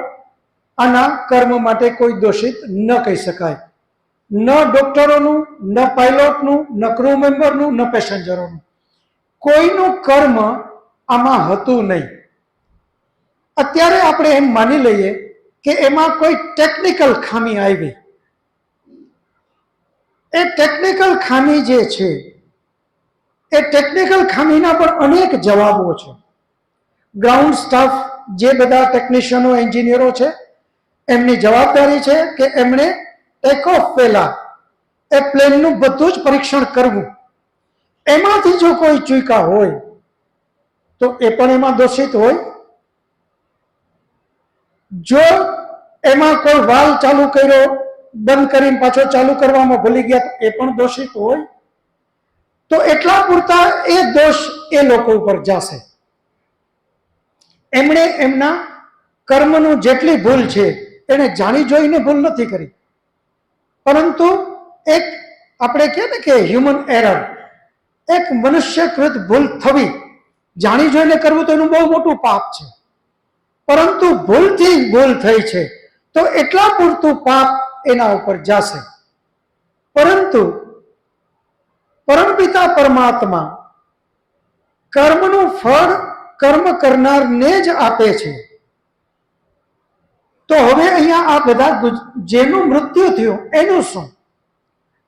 આના કર્મ માટે કોઈ દોષિત ન કહી શકાય. ન ડોક્ટરોનું, ન પાયલોટનું, ન ક્રૂ મેમ્બરનું, ન પેસેન્જરોનું, કોઈનું કર્મ આમાં હતું નહીં. અત્યારે આપણે એમ માની લઈએ કે એમાં કોઈ ટેકનિકલ ખામી આવી. એ ટેકનિકલ ખામી જે છે એ ટેકનિકલ ખામીના પણ અનેક જવાબો છે. ગ્રાઉન્ડ સ્ટાફ જે બધા ટેકનિશિયનો, એન્જિનિયરો છે, એમની જવાબદારી છે કે એમણે ટેક ઓફ પહેલા એ પ્લેનનું બધું જ પરીક્ષણ કરવું. એમાંથી જો કોઈ ચૂક્યા હોય તો એ પણ એમાં દોષિત હોય. જો એમાં કોઈ વાલ્વ ચાલુ કર્યો, બંધ કરીને પાછો ચાલુ કરવામાં ભૂલી ગયા તો એ પણ દોષિત હોય. તો એટલા પૂરતા એ દોષ એ લોકો ઉપર જશે. એમણે એમના કર્મનું જેટલી ભૂલ છે એને જાણી જોઈને ભૂલ નથી કરી, પરંતુ એક આપણે કહે ને કે હ્યુમન એરર, એક મનુષ્યકૃત ભૂલ થવી, જાણી જોઈને કરવું તો એનું બહુ મોટું પાપ છે. પરંતુ ભૂલથી ભૂલ થઈ છે તો એટલા પૂરતું પાપ એના ઉપર જશે. પરંતુ પરમપિતા પરમાત્મા કર્મનું ફળ કર્મ કરનારને જ આપે છે. તો હવે અહીંયા આ બધા જેનું મૃત્યુ થયું એનું શું?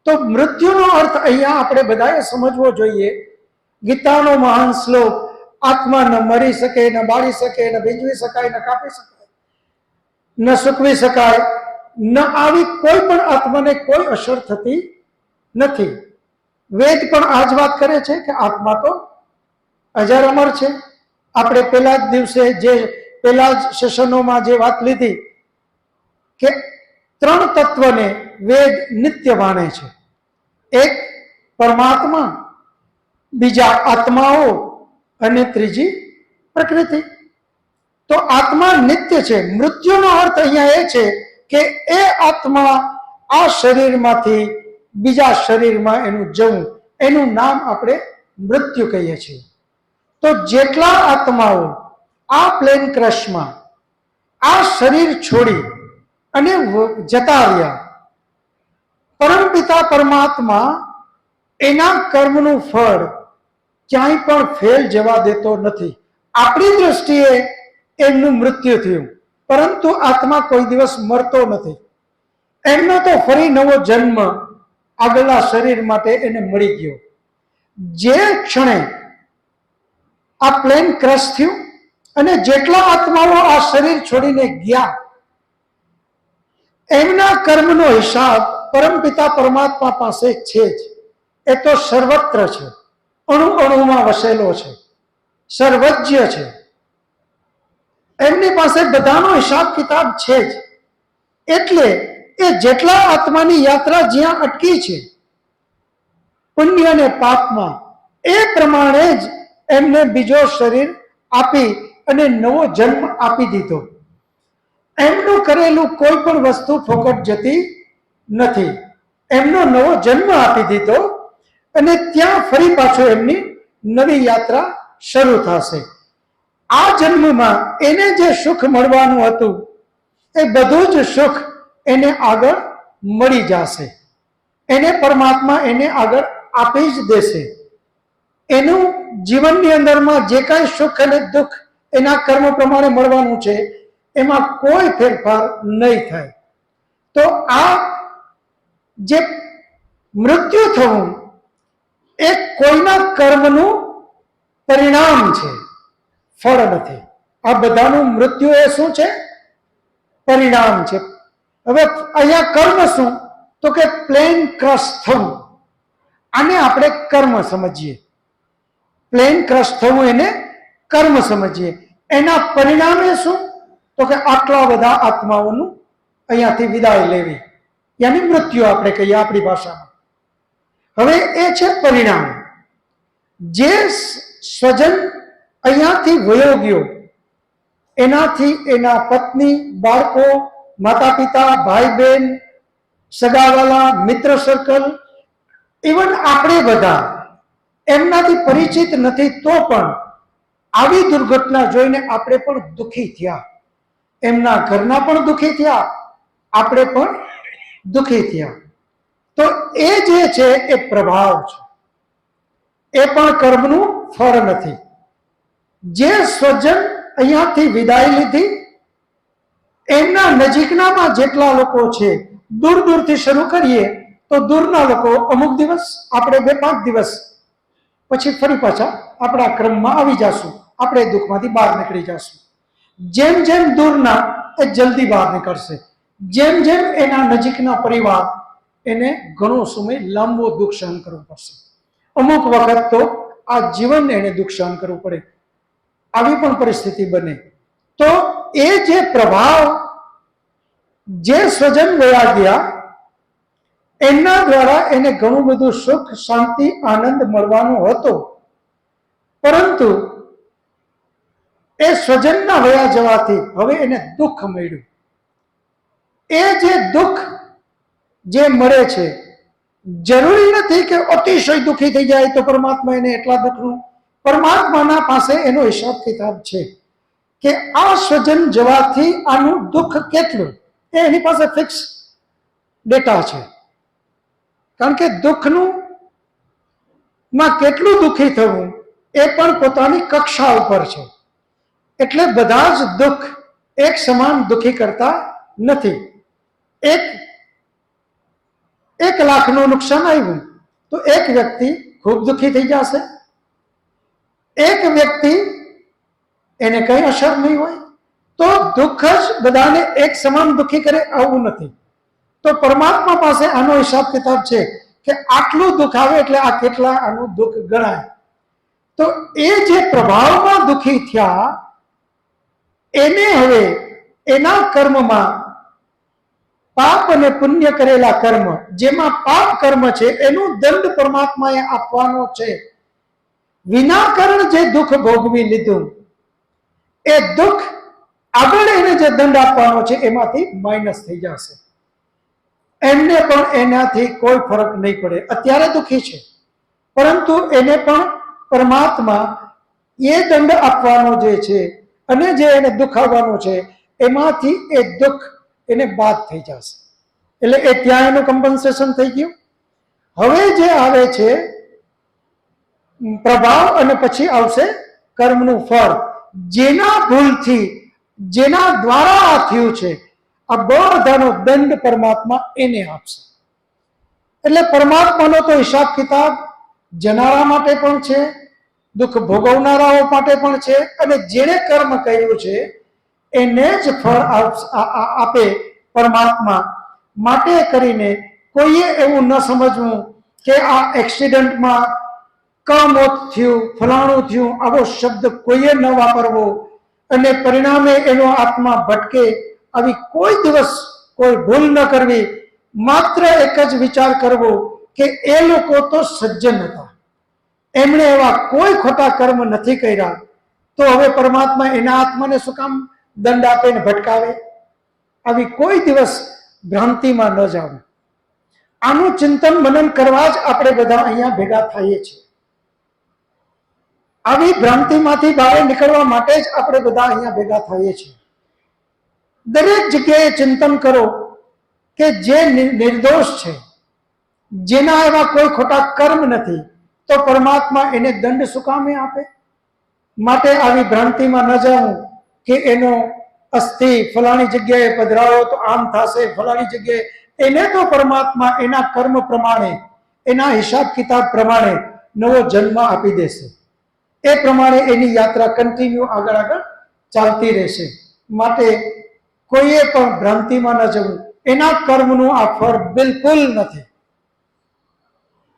તો મૃત્યુનો અર્થ અહીંયા આપણે બધાએ સમજવો જોઈએ. ગીતાનો મહાન શ્લોક, આત્મા ન મરી શકે, ન બાળી શકે, ન ભીંજવી શકાય, ન કાપી શકાય, ન સૂકવી શકાય, ન આવી કોઈ પણ આત્માને કોઈ અસર થતી નથી. વેદ પણ આ જ વાત કરે છે કે આત્મા તો અજર અમર છે. આપણે પહેલા જ દિવસે જે પહેલા જ સેશનોમાં જે વાત લીધી કે 3 તત્વને વેદ નિત્ય માને છે. એક પરમાત્મા, બીજા આત્માઓ, અને ત્રીજી પ્રકૃતિ. તો આત્મા નિત્ય છે. મૃત્યુનો અર્થ અહીંયા એ છે કે એ આત્મા આ શરીરમાંથી બીજા શરીરમાં એનું જવું, એનું નામ આપણે મૃત્યુ કહીએ છીએ. તો જેટલા આત્માઓ આ પ્લેન ક્રશમાં આ શરીર છોડી અને જતા રહ્યા, પરમપિતા પરમાત્મા એના કર્મનું ફળ ક્યાંય પણ ફેલ જવા દેતો નથી. આપણી દ્રષ્ટિએ એમનું મૃત્યુ થયું, પરંતુ આત્મા કોઈ દિવસ મરતો નથી. એમનો તો ફરી નવો જન્મ આગલા શરીર માટે એને મળી ગયો. જે ક્ષણે આ પ્લેન ક્રશ થયું અને જેટલા આત્માઓ આ શરીર છોડીને ગયા, એમના કર્મનો હિસાબ પરમપિતા પરમાત્મા પાસે છે જ. એ તો સર્વત્ર છે, અણુ અણુમાં વસેલો છે, સર્વજ્ય છે. એમની પાસે બધાનો હિસાબ કિતાબ છે જ. એટલે એ જેટલા આત્માની યાત્રા જ્યાં અટકી છે પુણ્ય અને પાપમાં, એ પ્રમાણે જ એમને બીજો શરીર આપી અને નવો જન્મ આપી દીધો. એમનું કરેલું કોઈ પણ વસ્તુ ફોકટ જતી નથી. એમનો નવો જન્મ આપી દીધો અને ત્યાં ફરી પાછો એમની નવી યાત્રા શરૂ થશે. આ જન્મમાં એને જે સુખ મળવાનું હતું એ બધું જ સુખ એને આગળ મળી જશે. એને પરમાત્મા એને આગળ આપી જ દેશે. એનું જીવનની અંદરમાં જે કાંઈ સુખ અને દુઃખ એના કર્મ પ્રમાણે મળવાનું છે એમાં કોઈ ફેરફાર નહીં થાય. તો આ જે મૃત્યુ થવું એ કોઈના કર્મનું પરિણામ છે, ફળ નથી. આ બધાનું મૃત્યુ એ શું છે? પરિણામ છે. હવે અહીંયા કર્મ શું? તો કે પ્લેન ક્રશ થવું. આને આપણે કર્મ સમજીએ. પ્લેન ક્રશ થવું એને કર્મ સમજીએ. એના પરિણામે શું? તો કે આટલા બધા આત્માઓનું અહીંયાથી વિદાય લેવી, યાની મૃત્યુ આપણે કહીએ આપણી ભાષામાં. હવે એ છે પરિણામ. જે સ્વજન અહીંયાથી વયો ગયો, એનાથી એના પત્ની, બાળકો, માતા પિતા, ભાઈ બહેન, સગાવાલા, મિત્ર સર્કલ, ઇવન આપણે બધા એમનાથી પરિચિત નથી, તો પણ આવી દુર્ઘટના જોઈને આપણે પણ દુઃખી થયા. એમના ઘરના પણ દુઃખી થયા, આપણે પણ દુઃખી થયા. તો એ જે છે એ પ્રભાવ છે, એ પણ કર્મનું ફળ નથી. જે સ્વજન અહીંયાથી વિદાય લીધી, એમના નજીકનામાં જેટલા લોકો છે, દૂર દૂરથી શરૂ કરીએ તો દૂરના લોકો અમુક દિવસ, આપણે 2-5 દિવસ પછી ફરી પાછા આપણા ક્રમમાં આવી જશું, આપણે દુઃખમાંથી બહાર નીકળી જશું. જેમ જેમ દૂરના એ જલ્દી બહાર નીકળશે, જેમ જેમ એના નજીકના પરિવાર, એને ઘણો સમય લાંબો દુઃખ સહન કરવું પડશે. અમુક વખત તો આ જીવન એને દુઃખ સહન કરવું પડે, આવી પણ પરિસ્થિતિ બને. તો એ જે પ્રભાવ, જે સ્વજન વયા ગયા, એમના દ્વારા એને ઘણું બધું સુખ, શાંતિ, આનંદ મળવાનો હતો, પરંતુ એ સ્વજનના વયા જવાથી હવે એને દુઃખ મળ્યું. એ જે દુઃખ જે મળે છે, જરૂરી નથી કે અતિશય દુઃખી થઈ જાય તો પરમાત્મા એને એટલા દુઃખનું, પરમાત્માના પાસે એનો હિસાબ કિતાબ છે કે આ સ્વજન જવાથી આનું દુઃખ કેટલું, એ એની પાસે ફિક્સ ડેટા છે. કારણ કે દુઃખનું માં કેટલું દુઃખી થવું એ પણ પોતાની કક્ષા ઉપર છે. એટલે બધા જ દુઃખ એક સમાન દુઃખી કરતા નથી. 1 લાખનું નુકસાન આવ્યું તો એક વ્યક્તિ ખૂબ દુઃખી થઈ જશે, એક વ્યક્તિ એને કઈ અસર નહીં હોય. તો દુઃખ જ બધાને એક સમાન દુઃખી કરે આવું નથી. તો પરમાત્મા પાસે આનો હિસાબ કિતાબ છે કે આટલું દુઃખ આવે એટલે આ કેટલા આનું દુઃખ ગણાય. તો એ જે પ્રભાવમાં દુઃખી થયા, એને હવે એના કર્મમાં પાપ અને પુણ્ય કરેલા કર્મ, જેમાં પાપ કર્મ છે એનું દંડ પરમાત્માએ આપવાનો છે. વિનાકારણ જે દુઃખ ભોગવી લીધું, એ દુઃખ આગળ એને જે દંડ આપવાનો છે એમાંથી માઇનસ થઈ જશે. એમને પણ એનાથી કોઈ ફરક નહીં પડે. અત્યારે દુઃખી છે, પરંતુ એને પણ પરમાત્મા એ દંડ આપવાનો જે છે અને જે એને દુઃખ આવવાનો છે એમાંથી એ દુઃખ એને બાદ થઈ જશે. એટલે એ ત્યાં એનું કમ્પન્સેશન થઈ ગયું. હવે જે આવે છે પ્રભાવ અને પછી આવશે કર્મનું ફળ, જેના ભૂલથી જેના દ્વારા આ થયું છે, આ બધાનો દંડ પરમાત્મા એને આપશે. એટલે પરમાત્માનો તો હિસાબ કિતાબ જનારા માટે પણ છે, દુઃખ ભોગવનારાઓ માટે પણ છે, અને જેણે કર્મ કર્યું છે એને જ ફળ આપે પરમાત્મા. માટે કરીને કોઈએ એવું ન સમજવું કે આ એક્સિડન્ટમાં કમોત થયું, ફલાણું થયું, આવો શબ્દ કોઈએ ન વાપરવો અને પરિણામે એનો આત્મા ભટકે, આવી કોઈ દિવસ કોઈ ભૂલ ન કરવી. માત્ર એક જ વિચાર કરવો કે એ લોકો તો સજ્જન હતા, એમણે એવા કોઈ ખોટા કર્મ નથી કર્યા, તો હવે પરમાત્મા એના આત્માને શું કામ દંડ આપે ને ભટકાવે? આવી કોઈ દિવસ ભ્રાંતિમાં ન જાવ. આનું ચિંતન મનન કરવા જ આપણે બધા અહીંયા ભેગા થઈએ છીએ. આવી ભ્રાંતિમાંથી બહાર નીકળવા માટે જ આપણે બધા અહીંયા ભેગા થઈએ છીએ. દરેક જગ્યાએ ચિંતન કરો કે જે નિર્દોષ છે, જેના એવા કોઈ ખોટા કર્મ નથી, તો પરમાત્મા એને દંડ શું કામે આપે? માટે આવી ભ્રાંતિમાં ન જવું કે એનો અસ્થિ ફલાણી જગ્યાએ પધરાવો તો આમ થશે, ફલાણી જગ્યાએ, એને તો પરમાત્મા એના કર્મ પ્રમાણે, એના હિસાબ કિતાબ પ્રમાણે નવો જન્મ આપી દેશે. એ પ્રમાણે એની યાત્રા કન્ટિન્યુ આગળ આગળ ચાલતી રહેશે. માટે કોઈએ પણ ભ્રાંતિમાં ન જવું. એના કર્મનું આ ફળ બિલકુલ નથી.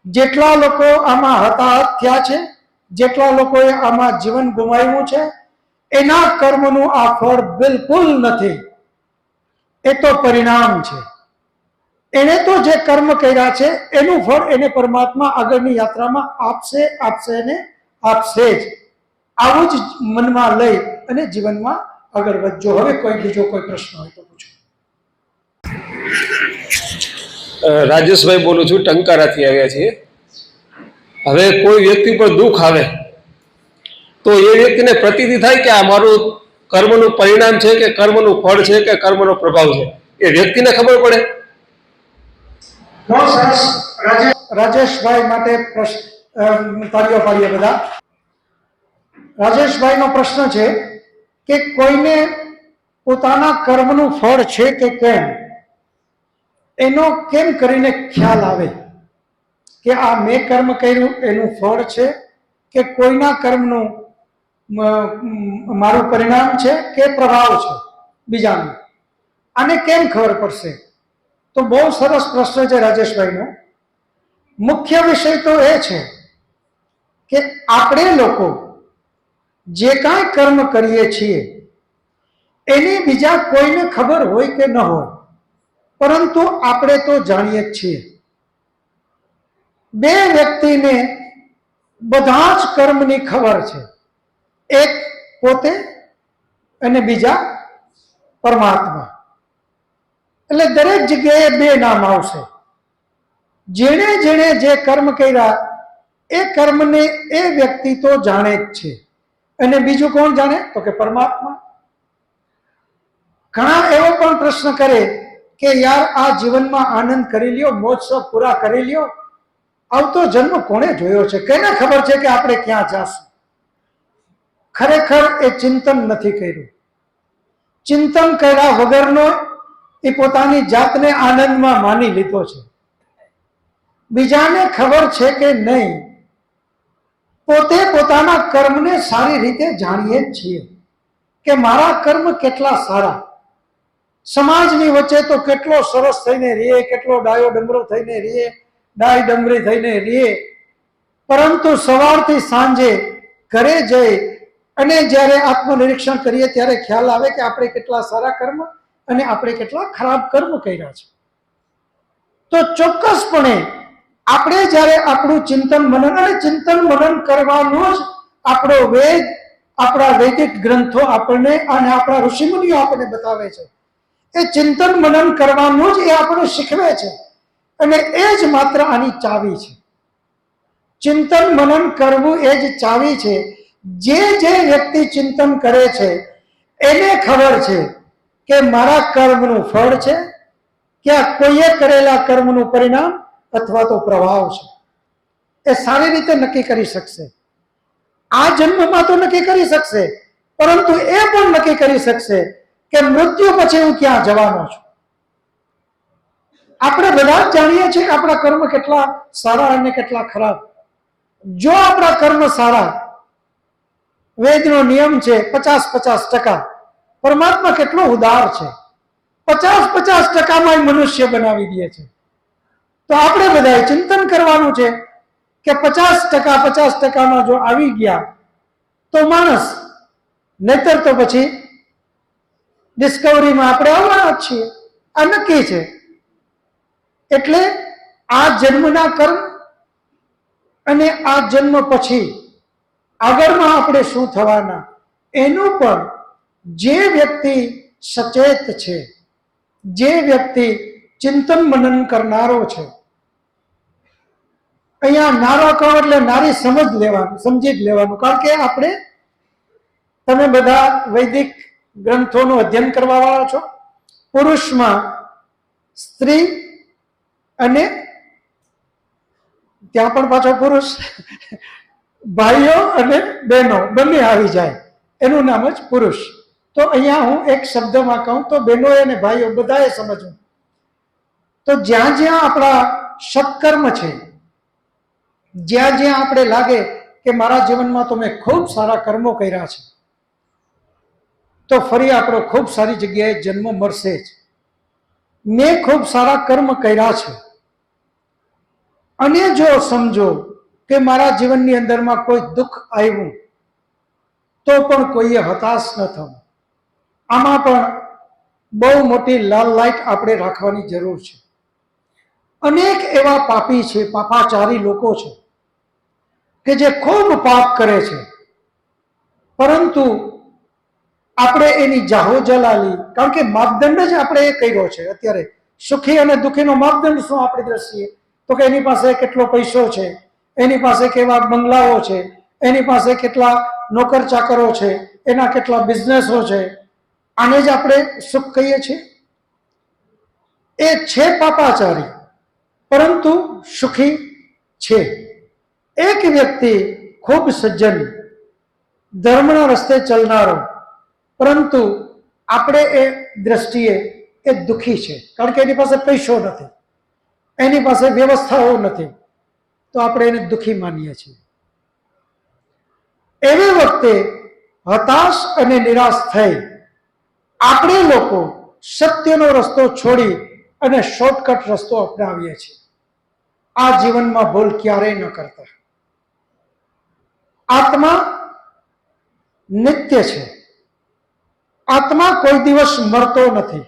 જેટલા લોકો આમાં હતાહત થયા છે, જેટલા લોકોએ આમાં જીવન ગુમાવ્યું છે, એના કર્મનું આ ફળ બિલકુલ નથી. એ તો પરિણામ છે. એને તો જે કર્મ કર્યા છે એનું ફળ એને પરમાત્મા આગળની યાત્રામાં આપશે, આપશે ને આપશે જ. આવું જ મનમાં લઈ અને જીવનમાં આગળ વધજો. હવે કોઈ બીજો કોઈ પ્રશ્ન હોય તો પૂછો. રાજેશભાઈ બોલું છું, ટંકારાથી આવ્યા છીએ. હવે કોઈ વ્યક્તિ પર દુઃખ આવે તો એ વ્યક્તિને પ્રતીતિ થાય કે આ મારું કર્મનું પરિણામ છે કે કર્મનું ફળ છે કે કર્મનો પ્રભાવ છે, એ વ્યક્તિને ખબર પડે? બહુ સરસ. રાજેશભાઈ માટે તાળીઓ પાડીએ બધા. રાજેશભાઈનો પ્રશ્ન છે કે કોઈને પોતાના કર્મનું ફળ છે કે કેમ, એનો કેમ કરીને ખ્યાલ આવે કે આ મેં કર્મ કર્યું એનું ફળ છે કે કોઈના કર્મનું મારું પરિણામ છે કે પ્રભાવ છે બીજાનું? આને કેમ ખબર પડશે? તો બહુ સરસ પ્રશ્ન છે રાજેશભાઈનો. મુખ્ય વિષય તો એ છે કે આપણે લોકો જે કાંઈ કર્મ કરીએ છીએ એની બીજા કોઈને ખબર હોય કે ન હોય, પરંતુ આપણે તો જાણીએ જ છીએ. બે વ્યક્તિને બધા જ કર્મની ખબર છે, એક પોતે અને બીજા પરમાત્મા. એટલે દરેક જગ્યાએ બે નામ આવશે. જેણે જેણે જે કર્મ કર્યા એ કર્મને એ વ્યક્તિ તો જાણે જ છે, અને બીજું કોણ જાણે? તો કે પરમાત્મા. ઘણા એવો પણ પ્રશ્ન કરે કે યાર આ જીવનમાં આનંદ કરી લ્યો, મોજ શોખ પૂરા કરી લ્યો, આવતો જન્મ કોણે જોયો છે? કેને ખબર છે કે આપણે ક્યાં જાશું? ખરેખર એ ચિંતન નથી કર્યું. ચિંતન કર્યા વગરનો એ પોતાની જાતને આનંદમાં માની લીધો છે. બીજાને ખબર છે કે નહીં? પોતે પોતાના કર્મને સારી રીતે જાણીએ જ છીએ કે મારા કર્મ કેટલા સારા. સમાજની વચ્ચે તો કેટલો સરસ થઈને રહીએ, કેટલો ડાયો ડમરો થઈને રહીએ, ડાય ડમરી થઈને રહીએ, પરંતુ સવારથી સાંજે ઘરે જઈ અને જ્યારે આત્મનિરીક્ષણ કરીએ ત્યારે ખ્યાલ આવે કે આપણે કેટલા સારા કર્મ અને આપણે કેટલા ખરાબ કર્મ કર્યા છે. તો ચોક્કસપણે આપણે જ્યારે આપણું ચિંતન મનન, અને ચિંતન મનન કરવાનો જ આપણો વેદ, આપણા વૈદિક ગ્રંથો આપણને અને આપણા ઋષિમુનિઓ આપણને બતાવે છે. એ ચિંતન મનન કરવાનું જ એ આપણને શીખવે છે, અને એ જ માત્ર આની ચાવી છે. ચિંતન મનન કરવું એ જ ચાવી છે. જે જે વ્યક્તિ ચિંતન કરે છે એને ખબર છે કે મારા કર્મનું ફળ છે કે આ કોઈએ કરેલા કર્મનું પરિણામ અથવા તો પ્રભાવ છે, એ સારી રીતે નક્કી કરી શકશે. આ જન્મમાં તો નક્કી કરી શકશે, પરંતુ એ પણ નક્કી કરી શકશે કે મૃત્યુ પછી હું ક્યાં જવાનો છું. આપણે બધા જ જાણીએ છીએ કે આપણા કર્મ કેટલા સારા અને કેટલા ખરાબ. જો આપણા કર્મ સારા, વેદનો નિયમ છે 50-50%. પરમાત્મા કેટલો ઉદાર છે, 50-50%માં મનુષ્ય બનાવી દે છે. તો આપણે બધાએ ચિંતન કરવાનું છે કે 50%-50%માં જો આવી ગયા તો માણસ, નહીતર તો પછી ડિસ્કવરીમાં આપણે આવવાના જ છીએ. આ નક્કી છે. એટલે આ જન્મના કર્મ અને આ જન્મ પછી આગળમાં આપણે શું થવાના એનું પણ જે વ્યક્તિ સચેત છે, જે વ્યક્તિ ચિંતન મનન કરનારો છે, અહીંયા નારો કહો એટલે નારી સમજી જ લેવાનું. કારણ કે આપણે, તમે બધા વૈદિક ગ્રંથોનું અધ્યયન કરવા વાળા છો. પુરુષમાં સ્ત્રી અને ત્યાં પણ પાછો પુરુષ, ભાઈઓ અને બહેનો બંને આવી જાય, એનું નામ જ પુરુષ. તો અહીંયા હું એક શબ્દમાં કહું તો બહેનો અને ભાઈઓ બધાએ સમજવું. તો જ્યાં જ્યાં આપણા સત્કર્મ છે, જ્યાં જ્યાં આપણે લાગે કે મારા જીવનમાં તો મેં ખૂબ સારા કર્મો કર્યા છે, તો ફરી આપણો ખૂબ સારી જગ્યાએ જન્મ મળશે જ. મેં ખૂબ સારા કર્મ કર્યા છે અને જો સમજો કે મારા જીવનની અંદરમાં કોઈ દુઃખ આવ્યું તો પણ કોઈએ હતાશ ન થવું. આમાં પણ બહુ મોટી લાલ લાઈટ આપણે રાખવાની જરૂર છે. અનેક એવા પાપી છે, પાપાચારી લોકો છે કે જે ખૂબ પાપ કરે છે, પરંતુ આપણે એની જાહો જલાલી, કારણ કે માપદંડ જ આપણે એ કર્યો છે. અત્યારે સુખી અને દુઃખીનો માપદંડ શું આપણી દ્રષ્ટિએ? તો કે એની પાસે કેટલો પૈસો છે, એની પાસે કેવા બંગલાઓ છે, એની પાસે કેટલા નોકર ચાકરો છે, એના કેટલા બિઝનેસો છે, આને જ આપણે સુખ કહીએ છીએ. એ છે પાપાચારી, પરંતુ સુખી છે. એક વ્યક્તિ ખૂબ સજ્જન, ધર્મના રસ્તે ચાલનારો, પરંતુ આપણે એ દ્રષ્ટિએ એ દુઃખી છે, કારણ કે એની પાસે પૈસો નથી, એની પાસે વ્યવસ્થાઓ નથી, તો આપણે એને દુઃખી માનીએ છીએ. એવી વખતે હતાશ અને નિરાશ થઈ આપણે લોકો સત્યનો રસ્તો છોડી અને શોર્ટકટ રસ્તો અપનાવીએ છીએ. આ જીવનમાં ભૂલ ક્યારેય ન કરતા. આત્મા નિત્ય છે. આત્મા કોઈ દિવસ મરતો નથી,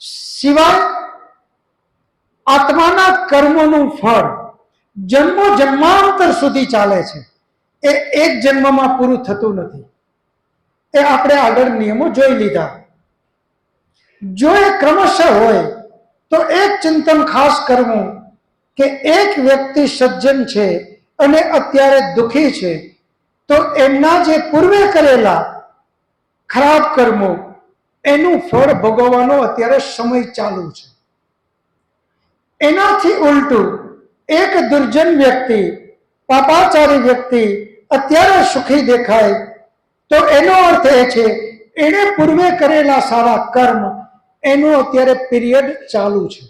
સિવાય આત્માના કર્મોનું ફળ જન્મો જન્માંતર સુધી ચાલે છે. એ એક જન્મમાં પૂરું થતું નથી. એ આપણે આગળ નિયમો જોઈ લીધા. જો એ ક્રમશઃ હોય તો એક ચિંતન ખાસ કરવું કે એક વ્યક્તિ સજ્જન છે અને અત્યારે દુઃખી છે, તો એમના જે પૂર્વે કરેલા ખરાબ કર્મો એનું ફળ ભોગવવાનો અત્યારે સમય ચાલુ છે. એનાથી ઉલટું એક દુર્જન વ્યક્તિ, પાપાચારી વ્યક્તિ અત્યારે સુખી દેખાય તો એનો અર્થ એ છે એણે પૂર્વે કરેલા સારા કર્મ એનું અત્યારે પીરિયડ ચાલુ છે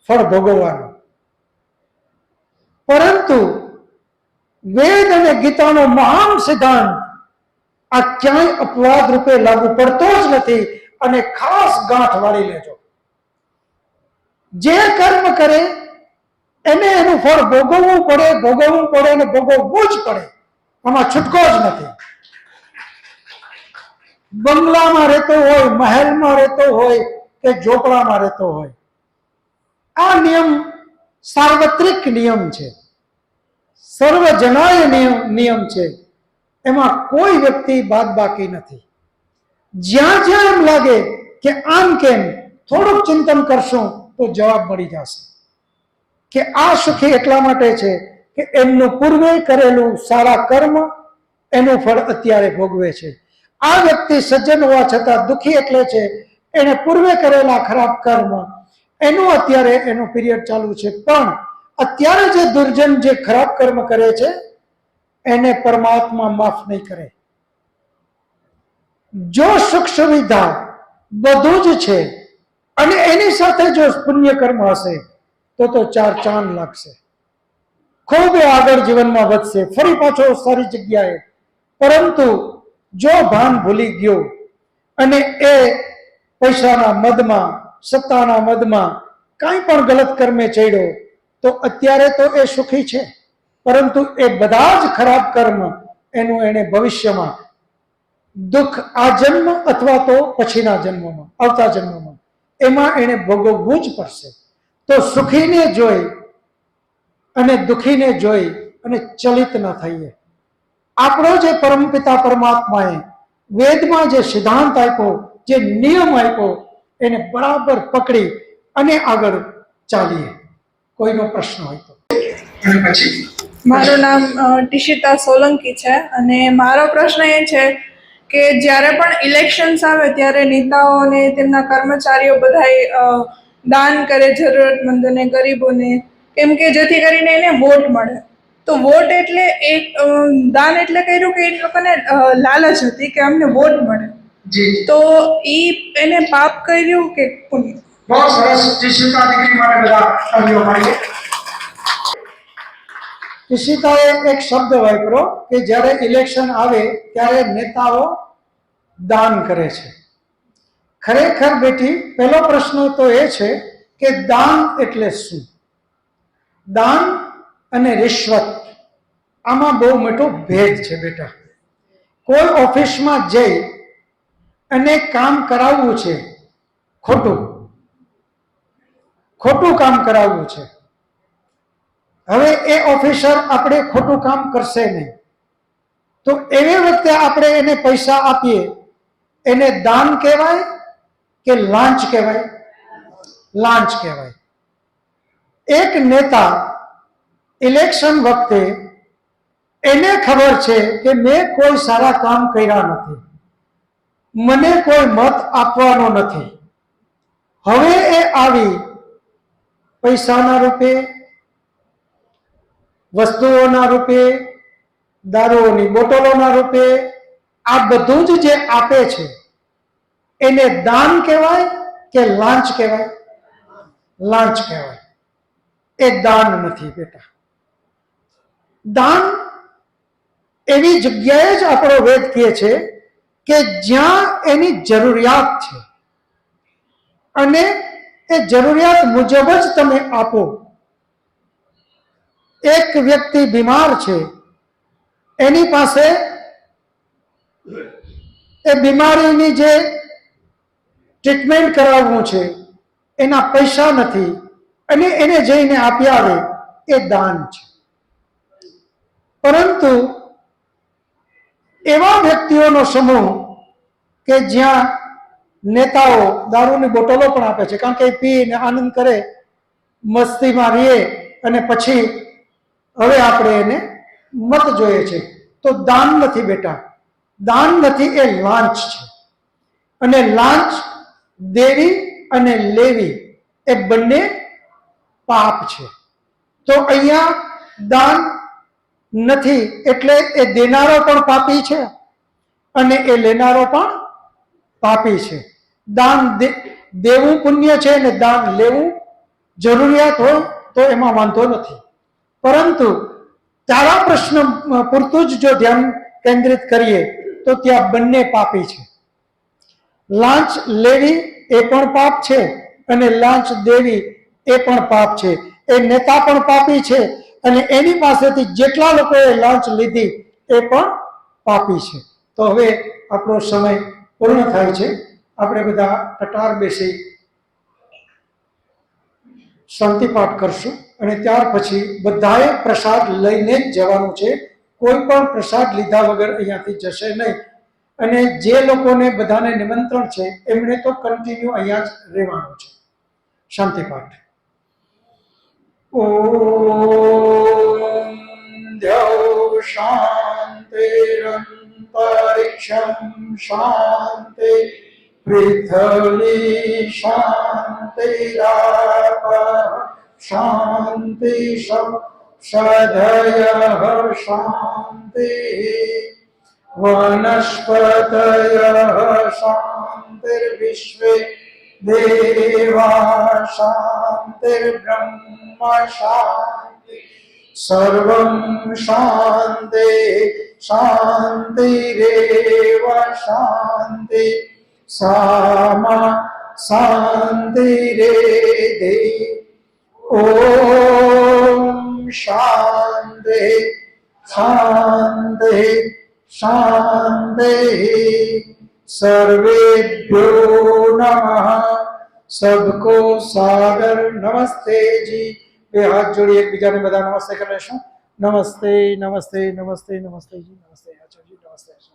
ફળ ભોગવવાનું. પરંતુ વેદ અને ગીતાનો મહાન સિદ્ધાંત આ ક્યાંય અપવાદ રૂપે લાગુ પડતો જ નથી. અને ખાસ ગાંઠ વાળી લેજો, જે કર્મ કરે એને એનું ફળ ભોગવવું પડે અને ભોગવવું જ પડે. આમાં છૂટકો જ નથી. બંગલામાં રહેતો હોય, મહેલમાં રહેતો હોય કે ઝોપડામાં રહેતો હોય, આ નિયમ સાર્વત્રિક નિયમ છે, સર્વજનાય નિયમ છે. એમાં કોઈ વ્યક્તિ બાદ બાકી નથી. જ્યાં જ્યાં એમ લાગે કે આમ કેમ, થોડુંક ચિંતન કરશું તો જવાબ મળી જશે કે આ સુખી એટલા માટે છે કે એમનું પૂર્વે કરેલું સારા કર્મ એનું ફળ અત્યારે ભોગવે છે. આ વ્યક્તિ સજ્જન હોવા છતાં દુઃખી એટલે છે એને પૂર્વે કરેલા ખરાબ કર્મ એનું અત્યારે એનો પીરિયડ ચાલુ છે, પણ અત્યારે જે દુર્જન જે ખરાબ કર્મ કરે છે એને પરમાત્મા માફ નહીં કરે. જો સુખ સુવિધા બધું જ છે અને એની સાથે જો પુણ્ય કર્મ હશે તો 4 ચાંદ લાગશે, ખૂબ આગળ જીવનમાં વધશે, ફરી પાછો સારી જગ્યાએ. પરંતુ જો ભાન ભૂલી ગયો અને એ પૈસાના મદમાં, સત્તાના મદમાં કાંઈ પણ ગલત કર્મે ચડ્યો, તો અત્યારે તો એ સુખી છે, પરંતુ એ બધા જ ખરાબ કર્મ એનું એને ભવિષ્યમાં દુઃખ આ જન્મ અથવા તો પછીના જન્મમાં, આવતા જન્મમાં એમાં એને ભોગવવું જ પડશે. તો સુખીને જોઈ અને દુઃખીને જોઈ અને ચલિત ન થઈએ. આપણો જે પરમપિતા પરમાત્માએ વેદમાં જે સિદ્ધાંત આપ્યો, જે નિયમ આપ્યો, એને બરાબર પકડી અને આગળ ચાલીએ. કોઈનો પ્રશ્ન હોય તો. અને પછી મારું નામ ટીશિતા સોલંકી છે અને મારો પ્રશ્ન એ છે કે જ્યારે પણ ઇલેક્શન્સ આવે ત્યારે નેતાઓ અને તેમના કર્મચારીઓ બધાય દાન કરે જરૂરતમંદોને, ગરીબોને, કેમ કે જેથી કરીને એને વોટ મળે. તો વોટ એટલે એક દાન એટલે કર્યું કે એ લોકોને લાલચ હતી કે અમને વોટ મળે. તો એને પાપ કર્યું કે પુણ્ય? બહુ સરસ. ટીશિતા દીકરી માટે બધા તાળીઓ પાડીએ. ઈશિતાએ એક શબ્દ વાપર્યો કે જ્યારે ઇલેક્શન આવે ત્યારે નેતાઓ દાન કરે છે. ખરેખર બેટી, પહેલો પ્રશ્ન તો એ છે કે દાન એટલે શું? દાન અને રિશ્વત આમાં બહુ મોટો ભેદ છે બેટા. કોઈ ઓફિસમાં જઈ અને કામ કરાવવું છે, ખોટું કામ કરાવવું છે. હવે એ ઓફિસર આપણે ખોટું કામ કરશે નહીં, તો એવી વખતે આપણે એને પૈસા આપીએ, એને દાન કહેવાય કે લાંચ કહેવાય? લાંચ કહેવાય. એક નેતા ઇલેક્શન વખતે એને ખબર છે કે મેં કોઈ સારા કામ કર્યા નથી, મને કોઈ મત આપવાનો નથી. હવે એ આવી પૈસાના રૂપે, વસ્તુઓના રૂપે, દારૂની બોટલોના રૂપે આ બધું જ જે આપે છે એને દાન કહેવાય કે લાંચ કહેવાય? લાંચ કહેવાય. એ દાન નથી બેટા. દાન એવી જગ્યાએ જ આપણો વેદ કહે છે કે જ્યાં એની જરૂરિયાત છે અને એ જરૂરિયાત મુજબ જ તમે આપો. એક વ્યક્તિ બીમાર છે, એની પાસે એ બીમારીની જે ટ્રીટમેન્ટ કરાવવું છે એના પૈસા નથી અને એને જઈને આપી આવે, એ દાન છે. પરંતુ એવા વ્યક્તિઓનો સમૂહ કે જ્યાં નેતાઓ દારૂની બોટલો પણ આપે છે, કારણ કે એ પીને આનંદ કરે, મસ્તીમાં રહીએ અને પછી હવે આપણે એને મત જોઈએ છે, તો દાન નથી બેટા. દાન નથી, એ લાંચ છે. અને લાંચ દેવી અને લેવી એ બંને પાપ છે. તો અહીંયા દાન નથી એટલે એ દેનારો પણ પાપી છે અને એ લેનારો પણ પાપી છે. દાન દેવું પુણ્ય છે અને દાન લેવું જરૂરિયાત હોય તો એમાં વાંધો નથી. પરંતુ તારા પ્રશ્ન પૂરતું જ જો ધ્યાન કેન્દ્રિત કરીએ તો ત્યાં બંને પાપી છે. લાંચ લેવી એ પણ પાપ છે અને લાંચ દેવી એ પણ પાપ છે. એ નેતા પણ પાપી છે અને એની પાસેથી જેટલા લોકોએ લાંચ લીધી એ પણ પાપી છે. તો હવે આપણો સમય પૂર્ણ થાય છે. આપણે બધા કટાર બેસી શાંતિપાઠ કરશું અને ત્યાર પછી બધાએ પ્રસાદ લઈને જ જવાનું છે. કોઈ પણ પ્રસાદ લીધા વગર અહીંયાથી જશે નહીં. અને જે લોકોને બધાને નિમંત્રણ છે એમણે તો કન્ટિન્યુ અહીંયા જ રહેવાનું છે. શાંતિપાઠ. ઓમ દ્યૌ શાંતિરંતરિક્ષં શાંતિ पृथ्वी शान्तिराप शान्ति षदयः शान्तिः वनस्पतयः शान्तिर्विश्वे देवा शान्तिर्ब्रह्म शान्ति सर्वं शान्ति शान्तिरेव शान्ति सामा शान्तिरेधि ॐ शान्ति शान्ति शान्तिः सर्वेभ्यो नमः। सबको सादर नमस्ते जी। બે હાથ જોડી એકબીજાને બધા નમસ્તે કરી લેશું। નમસ્તે નમસ્તે નમસ્તે નમસ્તે જી, નમસ્તે આચાર્યજી, નમસ્તે।